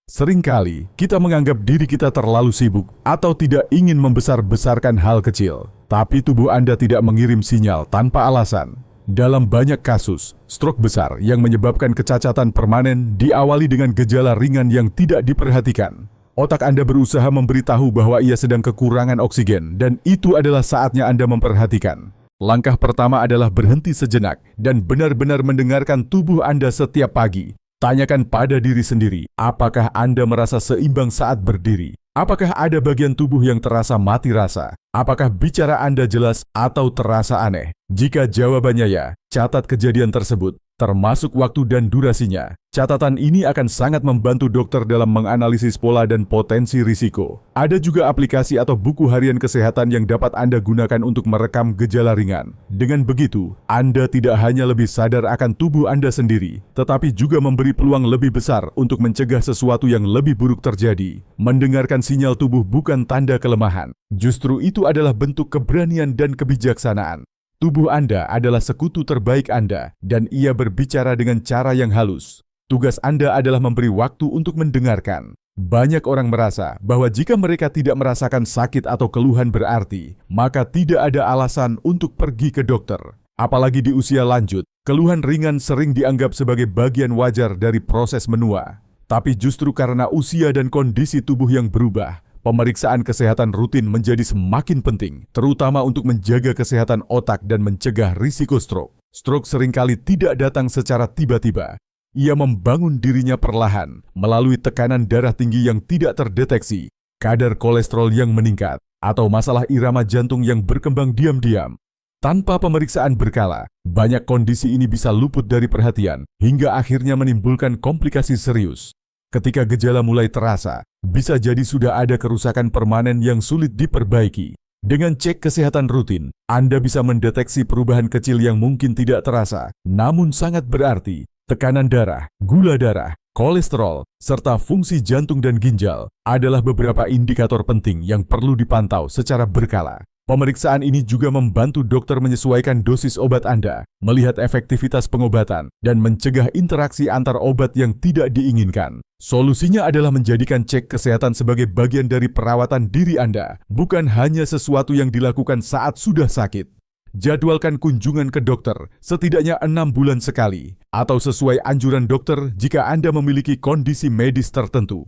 Seringkali, kita menganggap diri kita terlalu sibuk, atau tidak ingin membesar-besarkan hal kecil. Tapi tubuh Anda tidak mengirim sinyal tanpa alasan. Dalam banyak kasus, stroke besar yang menyebabkan kecacatan permanen diawali dengan gejala ringan yang tidak diperhatikan. Otak Anda berusaha memberitahu bahwa ia sedang kekurangan oksigen, dan itu adalah saatnya Anda memperhatikan. Langkah pertama adalah berhenti sejenak dan benar-benar mendengarkan tubuh Anda setiap pagi. Tanyakan pada diri sendiri, apakah Anda merasa seimbang saat berdiri? Apakah ada bagian tubuh yang terasa mati rasa? Apakah bicara Anda jelas atau terasa aneh? Jika jawabannya ya, catat kejadian tersebut, termasuk waktu dan durasinya. Catatan ini akan sangat membantu dokter dalam menganalisis pola dan potensi risiko. Ada juga aplikasi atau buku harian kesehatan yang dapat Anda gunakan untuk merekam gejala ringan. Dengan begitu, Anda tidak hanya lebih sadar akan tubuh Anda sendiri, tetapi juga memberi peluang lebih besar untuk mencegah sesuatu yang lebih buruk terjadi. Mendengarkan sinyal tubuh bukan tanda kelemahan. Justru itu adalah bentuk keberanian dan kebijaksanaan. Tubuh Anda adalah sekutu terbaik Anda, dan ia berbicara dengan cara yang halus. Tugas Anda adalah memberi waktu untuk mendengarkan. Banyak orang merasa bahwa jika mereka tidak merasakan sakit atau keluhan berarti, maka tidak ada alasan untuk pergi ke dokter. Apalagi di usia lanjut, keluhan ringan sering dianggap sebagai bagian wajar dari proses menua. Tapi justru karena usia dan kondisi tubuh yang berubah, pemeriksaan kesehatan rutin menjadi semakin penting, terutama untuk menjaga kesehatan otak dan mencegah risiko stroke. Stroke seringkali tidak datang secara tiba-tiba. Ia membangun dirinya perlahan melalui tekanan darah tinggi yang tidak terdeteksi, kadar kolesterol yang meningkat, atau masalah irama jantung yang berkembang diam-diam. Tanpa pemeriksaan berkala, banyak kondisi ini bisa luput dari perhatian hingga akhirnya menimbulkan komplikasi serius. Ketika gejala mulai terasa, bisa jadi sudah ada kerusakan permanen yang sulit diperbaiki. Dengan cek kesehatan rutin, Anda bisa mendeteksi perubahan kecil yang mungkin tidak terasa, namun sangat berarti. Tekanan darah, gula darah, kolesterol, serta fungsi jantung dan ginjal adalah beberapa indikator penting yang perlu dipantau secara berkala. Pemeriksaan ini juga membantu dokter menyesuaikan dosis obat Anda, melihat efektivitas pengobatan, dan mencegah interaksi antar obat yang tidak diinginkan. Solusinya adalah menjadikan cek kesehatan sebagai bagian dari perawatan diri Anda, bukan hanya sesuatu yang dilakukan saat sudah sakit. Jadwalkan kunjungan ke dokter setidaknya 6 bulan sekali, atau sesuai anjuran dokter jika Anda memiliki kondisi medis tertentu.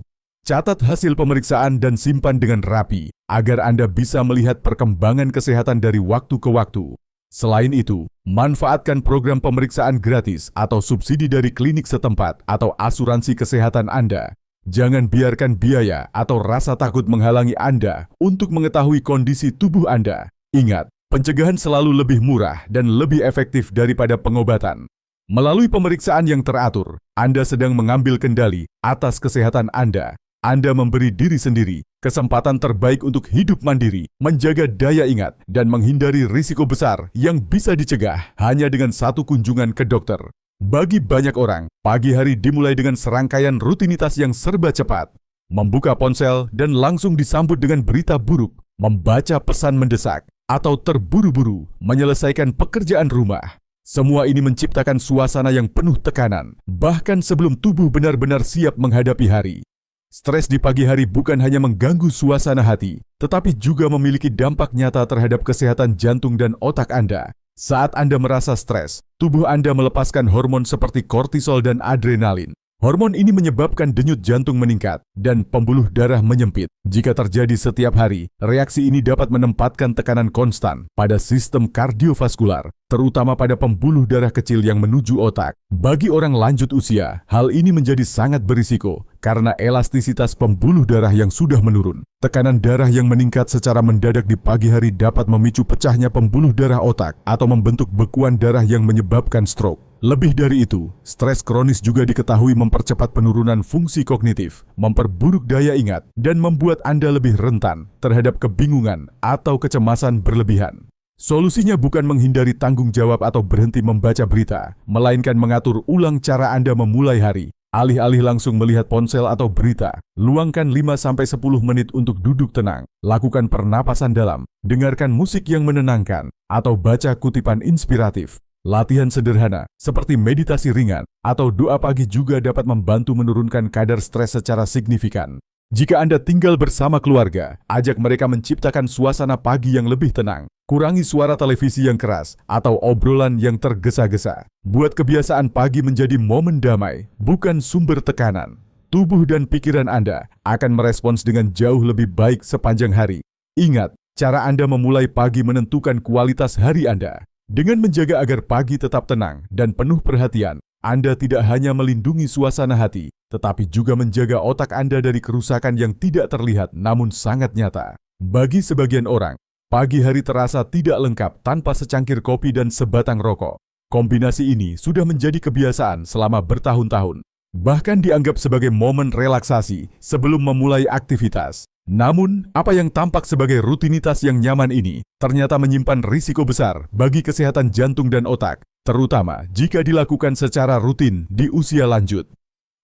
Catat hasil pemeriksaan dan simpan dengan rapi, agar Anda bisa melihat perkembangan kesehatan dari waktu ke waktu. Selain itu, manfaatkan program pemeriksaan gratis atau subsidi dari klinik setempat atau asuransi kesehatan Anda. Jangan biarkan biaya atau rasa takut menghalangi Anda untuk mengetahui kondisi tubuh Anda. Ingat, pencegahan selalu lebih murah dan lebih efektif daripada pengobatan. Melalui pemeriksaan yang teratur, Anda sedang mengambil kendali atas kesehatan Anda. Anda memberi diri sendiri kesempatan terbaik untuk hidup mandiri, menjaga daya ingat, dan menghindari risiko besar yang bisa dicegah hanya dengan satu kunjungan ke dokter. Bagi banyak orang, pagi hari dimulai dengan serangkaian rutinitas yang serba cepat. Membuka ponsel dan langsung disambut dengan berita buruk, membaca pesan mendesak, atau terburu-buru menyelesaikan pekerjaan rumah. Semua ini menciptakan suasana yang penuh tekanan, bahkan sebelum tubuh benar-benar siap menghadapi hari. Stres di pagi hari bukan hanya mengganggu suasana hati, tetapi juga memiliki dampak nyata terhadap kesehatan jantung dan otak Anda. Saat Anda merasa stres, tubuh Anda melepaskan hormon seperti kortisol dan adrenalin. Hormon ini menyebabkan denyut jantung meningkat dan pembuluh darah menyempit. Jika terjadi setiap hari, reaksi ini dapat menempatkan tekanan konstan pada sistem kardiovaskular, terutama pada pembuluh darah kecil yang menuju otak. Bagi orang lanjut usia, hal ini menjadi sangat berisiko karena elastisitas pembuluh darah yang sudah menurun. Tekanan darah yang meningkat secara mendadak di pagi hari dapat memicu pecahnya pembuluh darah otak atau membentuk bekuan darah yang menyebabkan stroke. Lebih dari itu, stres kronis juga diketahui mempercepat penurunan fungsi kognitif, memperburuk daya ingat, dan membuat Anda lebih rentan terhadap kebingungan atau kecemasan berlebihan. Solusinya bukan menghindari tanggung jawab atau berhenti membaca berita, melainkan mengatur ulang cara Anda memulai hari. Alih-alih langsung melihat ponsel atau berita, luangkan 5-10 menit untuk duduk tenang, lakukan pernapasan dalam, dengarkan musik yang menenangkan, atau baca kutipan inspiratif. Latihan sederhana seperti meditasi ringan atau doa pagi juga dapat membantu menurunkan kadar stres secara signifikan. Jika Anda tinggal bersama keluarga, ajak mereka menciptakan suasana pagi yang lebih tenang. Kurangi suara televisi yang keras atau obrolan yang tergesa-gesa. Buat kebiasaan pagi menjadi momen damai, bukan sumber tekanan. Tubuh dan pikiran Anda akan merespons dengan jauh lebih baik sepanjang hari. Ingat, cara Anda memulai pagi menentukan kualitas hari Anda. Dengan menjaga agar pagi tetap tenang dan penuh perhatian, Anda tidak hanya melindungi suasana hati, tetapi juga menjaga otak Anda dari kerusakan yang tidak terlihat namun sangat nyata. Bagi sebagian orang, pagi hari terasa tidak lengkap tanpa secangkir kopi dan sebatang rokok. Kombinasi ini sudah menjadi kebiasaan selama bertahun-tahun, bahkan dianggap sebagai momen relaksasi sebelum memulai aktivitas. Namun, apa yang tampak sebagai rutinitas yang nyaman ini ternyata menyimpan risiko besar bagi kesehatan jantung dan otak, terutama jika dilakukan secara rutin di usia lanjut.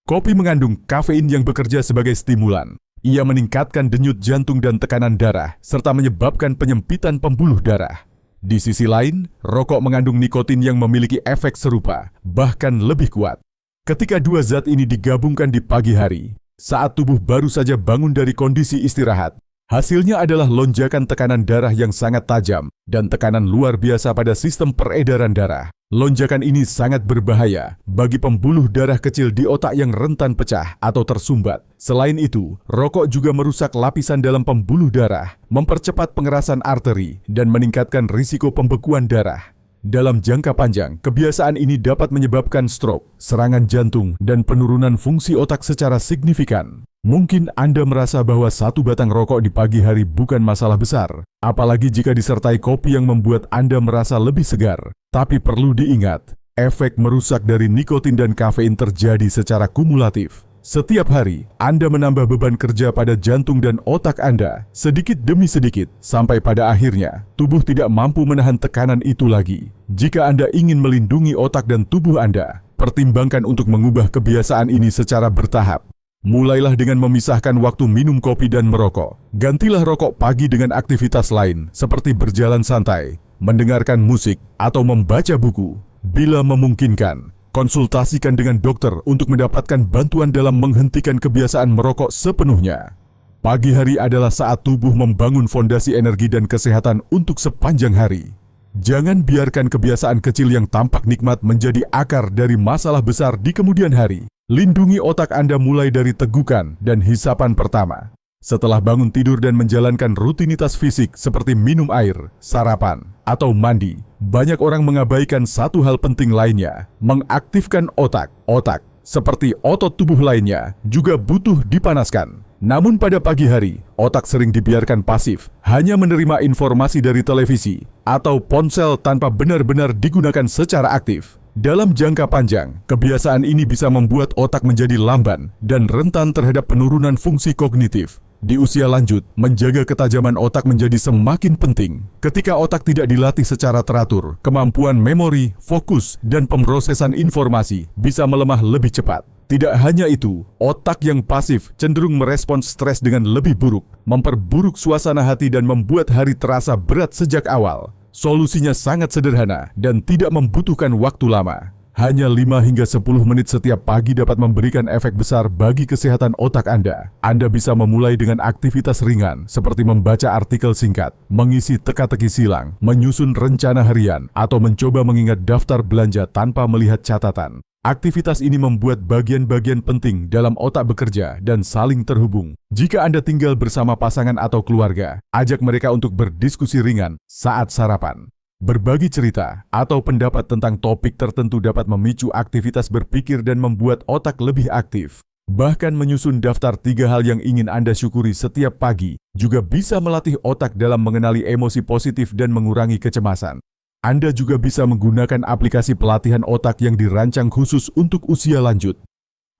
Kopi mengandung kafein yang bekerja sebagai stimulan. Ia meningkatkan denyut jantung dan tekanan darah, serta menyebabkan penyempitan pembuluh darah. Di sisi lain, rokok mengandung nikotin yang memiliki efek serupa, bahkan lebih kuat. Ketika dua zat ini digabungkan di pagi hari, saat tubuh baru saja bangun dari kondisi istirahat, hasilnya adalah lonjakan tekanan darah yang sangat tajam dan tekanan luar biasa pada sistem peredaran darah. Lonjakan ini sangat berbahaya bagi pembuluh darah kecil di otak yang rentan pecah atau tersumbat. Selain itu, rokok juga merusak lapisan dalam pembuluh darah, mempercepat pengerasan arteri, dan meningkatkan risiko pembekuan darah. Dalam jangka panjang, kebiasaan ini dapat menyebabkan stroke, serangan jantung, dan penurunan fungsi otak secara signifikan. Mungkin Anda merasa bahwa satu batang rokok di pagi hari bukan masalah besar, apalagi jika disertai kopi yang membuat Anda merasa lebih segar. Tapi perlu diingat, efek merusak dari nikotin dan kafein terjadi secara kumulatif. Setiap hari, Anda menambah beban kerja pada jantung dan otak Anda, sedikit demi sedikit, sampai pada akhirnya, tubuh tidak mampu menahan tekanan itu lagi. Jika Anda ingin melindungi otak dan tubuh Anda, pertimbangkan untuk mengubah kebiasaan ini secara bertahap. Mulailah dengan memisahkan waktu minum kopi dan merokok. Gantilah rokok pagi dengan aktivitas lain seperti berjalan santai, mendengarkan musik, atau membaca buku. Bila memungkinkan, konsultasikan dengan dokter untuk mendapatkan bantuan dalam menghentikan kebiasaan merokok sepenuhnya. Pagi hari adalah saat tubuh membangun fondasi energi dan kesehatan untuk sepanjang hari. Jangan biarkan kebiasaan kecil yang tampak nikmat menjadi akar dari masalah besar di kemudian hari. Lindungi otak Anda mulai dari tegukan dan hisapan pertama. Setelah bangun tidur dan menjalankan rutinitas fisik seperti minum air, sarapan, atau mandi, banyak orang mengabaikan satu hal penting lainnya, mengaktifkan otak. Otak, seperti otot tubuh lainnya, juga butuh dipanaskan. Namun pada pagi hari, otak sering dibiarkan pasif, hanya menerima informasi dari televisi atau ponsel tanpa benar-benar digunakan secara aktif. Dalam jangka panjang, kebiasaan ini bisa membuat otak menjadi lamban dan rentan terhadap penurunan fungsi kognitif. Di usia lanjut, menjaga ketajaman otak menjadi semakin penting. Ketika otak tidak dilatih secara teratur, kemampuan memori, fokus, dan pemrosesan informasi bisa melemah lebih cepat. Tidak hanya itu, otak yang pasif cenderung merespons stres dengan lebih buruk, memperburuk suasana hati dan membuat hari terasa berat sejak awal. Solusinya sangat sederhana dan tidak membutuhkan waktu lama. Hanya 5 hingga 10 menit setiap pagi dapat memberikan efek besar bagi kesehatan otak Anda. Anda bisa memulai dengan aktivitas ringan seperti membaca artikel singkat, mengisi teka-teki silang, menyusun rencana harian, atau mencoba mengingat daftar belanja tanpa melihat catatan. Aktivitas ini membuat bagian-bagian penting dalam otak bekerja dan saling terhubung. Jika Anda tinggal bersama pasangan atau keluarga, ajak mereka untuk berdiskusi ringan saat sarapan. Berbagi cerita atau pendapat tentang topik tertentu dapat memicu aktivitas berpikir dan membuat otak lebih aktif. Bahkan menyusun daftar 3 hal yang ingin Anda syukuri setiap pagi juga bisa melatih otak dalam mengenali emosi positif dan mengurangi kecemasan. Anda juga bisa menggunakan aplikasi pelatihan otak yang dirancang khusus untuk usia lanjut.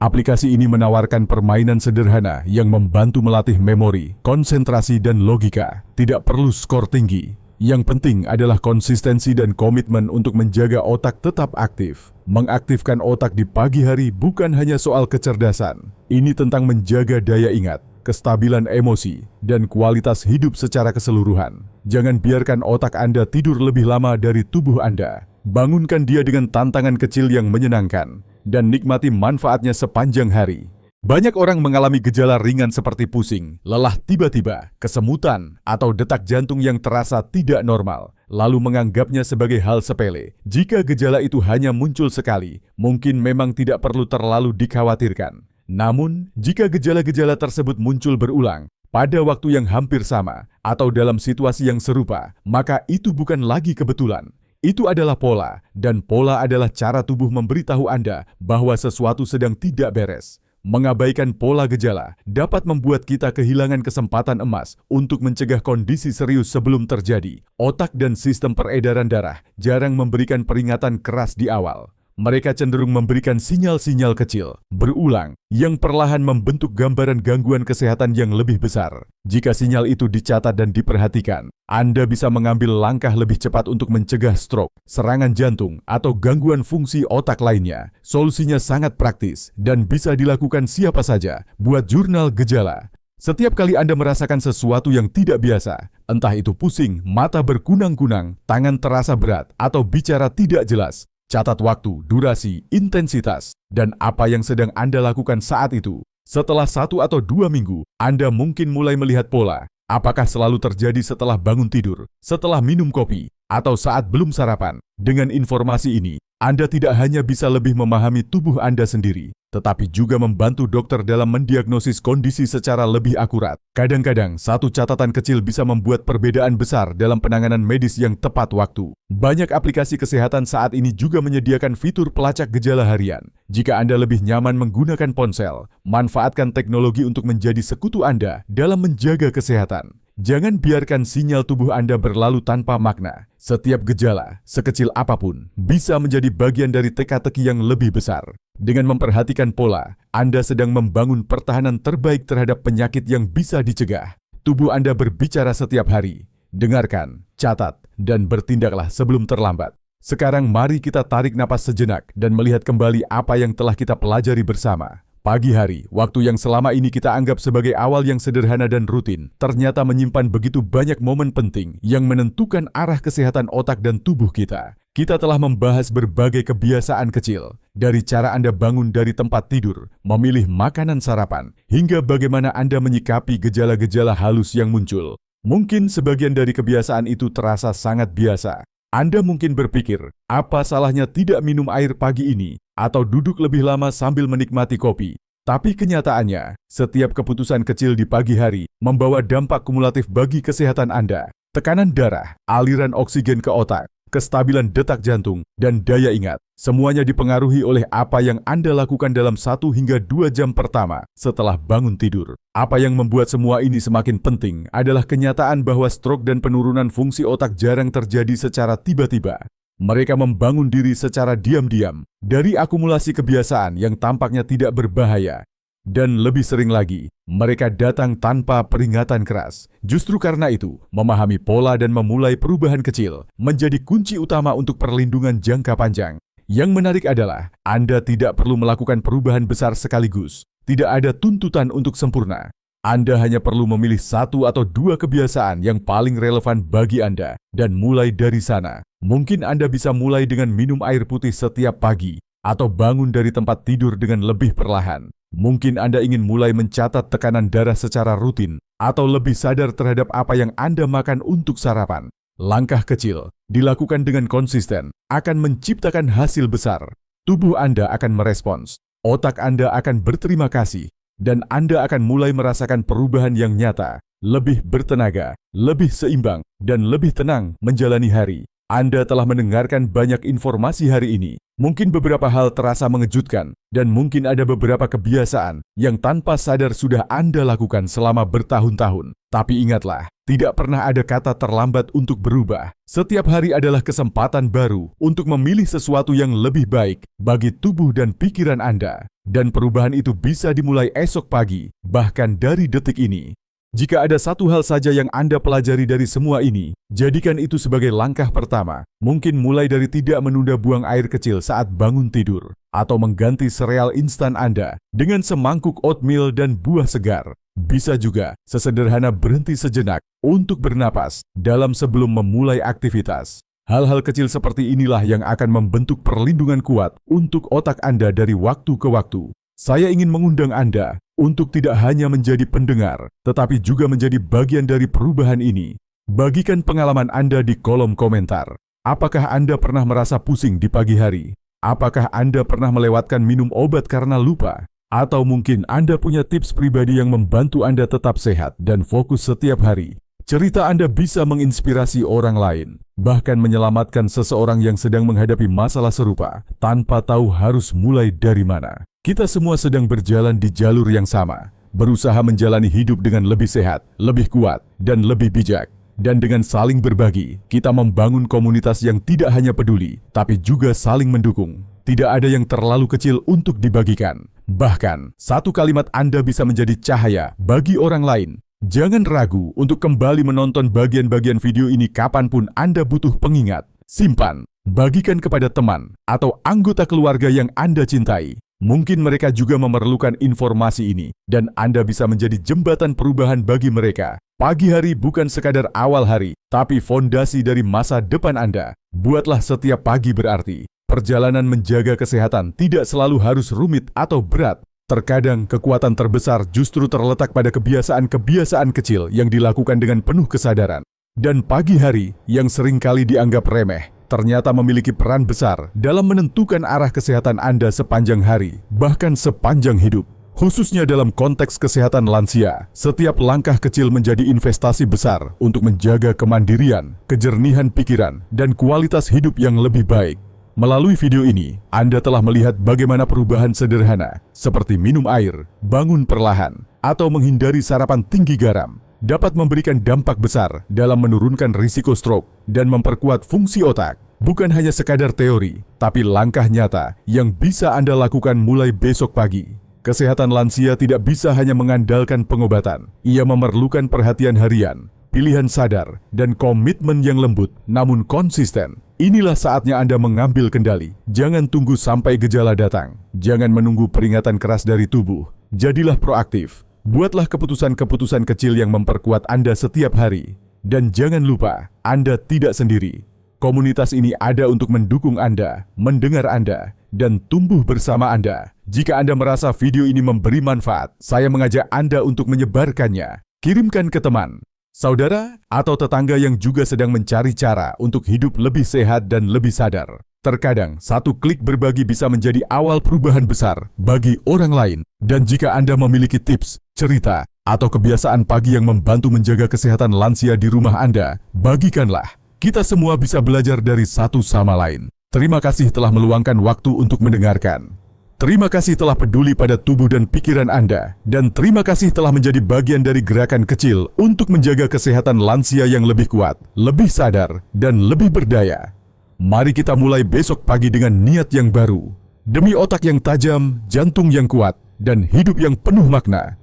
Aplikasi ini menawarkan permainan sederhana yang membantu melatih memori, konsentrasi, dan logika. Tidak perlu skor tinggi. Yang penting adalah konsistensi dan komitmen untuk menjaga otak tetap aktif. Mengaktifkan otak di pagi hari bukan hanya soal kecerdasan. Ini tentang menjaga daya ingat, kestabilan emosi, dan kualitas hidup secara keseluruhan. Jangan biarkan otak Anda tidur lebih lama dari tubuh Anda. Bangunkan dia dengan tantangan kecil yang menyenangkan, dan nikmati manfaatnya sepanjang hari. Banyak orang mengalami gejala ringan seperti pusing, lelah tiba-tiba, kesemutan, atau detak jantung yang terasa tidak normal, lalu menganggapnya sebagai hal sepele. Jika gejala itu hanya muncul sekali, mungkin memang tidak perlu terlalu dikhawatirkan. Namun, jika gejala-gejala tersebut muncul berulang, pada waktu yang hampir sama, atau dalam situasi yang serupa, maka itu bukan lagi kebetulan. Itu adalah pola, dan pola adalah cara tubuh memberitahu Anda bahwa sesuatu sedang tidak beres. Mengabaikan pola gejala dapat membuat kita kehilangan kesempatan emas untuk mencegah kondisi serius sebelum terjadi. Otak dan sistem peredaran darah jarang memberikan peringatan keras di awal. Mereka cenderung memberikan sinyal-sinyal kecil, berulang, yang perlahan membentuk gambaran gangguan kesehatan yang lebih besar. Jika sinyal itu dicatat dan diperhatikan, Anda bisa mengambil langkah lebih cepat untuk mencegah stroke, serangan jantung, atau gangguan fungsi otak lainnya. Solusinya sangat praktis dan bisa dilakukan siapa saja. Buat jurnal gejala. Setiap kali Anda merasakan sesuatu yang tidak biasa, entah itu pusing, mata berkunang-kunang, tangan terasa berat, atau bicara tidak jelas, catat waktu, durasi, intensitas, dan apa yang sedang Anda lakukan saat itu. Setelah 1 atau 2 minggu, Anda mungkin mulai melihat pola. Apakah selalu terjadi setelah bangun tidur, setelah minum kopi, atau saat belum sarapan? Dengan informasi ini, Anda tidak hanya bisa lebih memahami tubuh Anda sendiri, tetapi juga membantu dokter dalam mendiagnosis kondisi secara lebih akurat. Kadang-kadang, satu catatan kecil bisa membuat perbedaan besar dalam penanganan medis yang tepat waktu. Banyak aplikasi kesehatan saat ini juga menyediakan fitur pelacak gejala harian. Jika Anda lebih nyaman menggunakan ponsel, manfaatkan teknologi untuk menjadi sekutu Anda dalam menjaga kesehatan. Jangan biarkan sinyal tubuh Anda berlalu tanpa makna. Setiap gejala, sekecil apapun, bisa menjadi bagian dari teka-teki yang lebih besar. Dengan memperhatikan pola, Anda sedang membangun pertahanan terbaik terhadap penyakit yang bisa dicegah. Tubuh Anda berbicara setiap hari. Dengarkan, catat, dan bertindaklah sebelum terlambat. Sekarang mari kita tarik napas sejenak dan melihat kembali apa yang telah kita pelajari bersama. Pagi hari, waktu yang selama ini kita anggap sebagai awal yang sederhana dan rutin, ternyata menyimpan begitu banyak momen penting yang menentukan arah kesehatan otak dan tubuh kita. Kita telah membahas berbagai kebiasaan kecil, dari cara Anda bangun dari tempat tidur, memilih makanan sarapan, hingga bagaimana Anda menyikapi gejala-gejala halus yang muncul. Mungkin sebagian dari kebiasaan itu terasa sangat biasa. Anda mungkin berpikir, apa salahnya tidak minum air pagi ini, atau duduk lebih lama sambil menikmati kopi. Tapi kenyataannya, setiap keputusan kecil di pagi hari membawa dampak kumulatif bagi kesehatan Anda. Tekanan darah, aliran oksigen ke otak, kestabilan detak jantung, dan daya ingat. Semuanya dipengaruhi oleh apa yang Anda lakukan dalam 1 hingga 2 jam pertama setelah bangun tidur. Apa yang membuat semua ini semakin penting adalah kenyataan bahwa stroke dan penurunan fungsi otak jarang terjadi secara tiba-tiba. Mereka membangun diri secara diam-diam dari akumulasi kebiasaan yang tampaknya tidak berbahaya. Dan lebih sering lagi, mereka datang tanpa peringatan keras. Justru karena itu, memahami pola dan memulai perubahan kecil menjadi kunci utama untuk perlindungan jangka panjang. Yang menarik adalah, Anda tidak perlu melakukan perubahan besar sekaligus. Tidak ada tuntutan untuk sempurna. Anda hanya perlu memilih 1 atau 2 kebiasaan yang paling relevan bagi Anda dan mulai dari sana. Mungkin Anda bisa mulai dengan minum air putih setiap pagi atau bangun dari tempat tidur dengan lebih perlahan. Mungkin Anda ingin mulai mencatat tekanan darah secara rutin atau lebih sadar terhadap apa yang Anda makan untuk sarapan. Langkah kecil, dilakukan dengan konsisten, akan menciptakan hasil besar. Tubuh Anda akan merespons, otak Anda akan berterima kasih, dan Anda akan mulai merasakan perubahan yang nyata, lebih bertenaga, lebih seimbang, dan lebih tenang menjalani hari. Anda telah mendengarkan banyak informasi hari ini. Mungkin beberapa hal terasa mengejutkan, dan mungkin ada beberapa kebiasaan yang tanpa sadar sudah Anda lakukan selama bertahun-tahun. Tapi ingatlah, tidak pernah ada kata terlambat untuk berubah. Setiap hari adalah kesempatan baru untuk memilih sesuatu yang lebih baik bagi tubuh dan pikiran Anda. Dan perubahan itu bisa dimulai esok pagi, bahkan dari detik ini. Jika ada satu hal saja yang Anda pelajari dari semua ini, jadikan itu sebagai langkah pertama. Mungkin mulai dari tidak menunda buang air kecil saat bangun tidur, atau mengganti sereal instan Anda dengan semangkuk oatmeal dan buah segar. Bisa juga sesederhana berhenti sejenak untuk bernapas dalam sebelum memulai aktivitas. Hal-hal kecil seperti inilah yang akan membentuk perlindungan kuat untuk otak Anda dari waktu ke waktu. Saya ingin mengundang Anda untuk tidak hanya menjadi pendengar, tetapi juga menjadi bagian dari perubahan ini. Bagikan pengalaman Anda di kolom komentar. Apakah Anda pernah merasa pusing di pagi hari? Apakah Anda pernah melewatkan minum obat karena lupa? Atau mungkin Anda punya tips pribadi yang membantu Anda tetap sehat dan fokus setiap hari? Cerita Anda bisa menginspirasi orang lain, bahkan menyelamatkan seseorang yang sedang menghadapi masalah serupa, tanpa tahu harus mulai dari mana. Kita semua sedang berjalan di jalur yang sama, berusaha menjalani hidup dengan lebih sehat, lebih kuat, dan lebih bijak. Dan dengan saling berbagi, kita membangun komunitas yang tidak hanya peduli, tapi juga saling mendukung. Tidak ada yang terlalu kecil untuk dibagikan. Bahkan, satu kalimat Anda bisa menjadi cahaya bagi orang lain. Jangan ragu untuk kembali menonton bagian-bagian video ini kapanpun Anda butuh pengingat. Simpan, bagikan kepada teman atau anggota keluarga yang Anda cintai. Mungkin mereka juga memerlukan informasi ini, dan Anda bisa menjadi jembatan perubahan bagi mereka. Pagi hari bukan sekadar awal hari, tapi fondasi dari masa depan Anda. Buatlah setiap pagi berarti. Perjalanan menjaga kesehatan tidak selalu harus rumit atau berat. Terkadang kekuatan terbesar justru terletak pada kebiasaan-kebiasaan kecil yang dilakukan dengan penuh kesadaran. Dan pagi hari yang seringkali dianggap remeh, ternyata memiliki peran besar dalam menentukan arah kesehatan Anda sepanjang hari, bahkan sepanjang hidup. Khususnya dalam konteks kesehatan lansia, setiap langkah kecil menjadi investasi besar untuk menjaga kemandirian, kejernihan pikiran, dan kualitas hidup yang lebih baik. Melalui video ini, Anda telah melihat bagaimana perubahan sederhana, seperti minum air, bangun perlahan, atau menghindari sarapan tinggi garam, dapat memberikan dampak besar dalam menurunkan risiko stroke dan memperkuat fungsi otak. Bukan hanya sekadar teori, tapi langkah nyata yang bisa Anda lakukan mulai besok pagi. Kesehatan lansia tidak bisa hanya mengandalkan pengobatan. Ia memerlukan perhatian harian, pilihan sadar, dan komitmen yang lembut namun konsisten. Inilah saatnya Anda mengambil kendali. Jangan tunggu sampai gejala datang. Jangan menunggu peringatan keras dari tubuh. Jadilah proaktif. Buatlah keputusan-keputusan kecil yang memperkuat Anda setiap hari. Dan jangan lupa, Anda tidak sendiri. Komunitas ini ada untuk mendukung Anda, mendengar Anda, dan tumbuh bersama Anda. Jika Anda merasa video ini memberi manfaat, saya mengajak Anda untuk menyebarkannya. Kirimkan ke teman, saudara, atau tetangga yang juga sedang mencari cara untuk hidup lebih sehat dan lebih sadar. Terkadang, satu klik berbagi bisa menjadi awal perubahan besar bagi orang lain. Dan jika Anda memiliki tips, cerita, atau kebiasaan pagi yang membantu menjaga kesehatan lansia di rumah Anda, bagikanlah. Kita semua bisa belajar dari satu sama lain. Terima kasih telah meluangkan waktu untuk mendengarkan. Terima kasih telah peduli pada tubuh dan pikiran Anda. Dan terima kasih telah menjadi bagian dari gerakan kecil untuk menjaga kesehatan lansia yang lebih kuat, lebih sadar, dan lebih berdaya. Mari kita mulai besok pagi dengan niat yang baru. Demi otak yang tajam, jantung yang kuat, dan hidup yang penuh makna.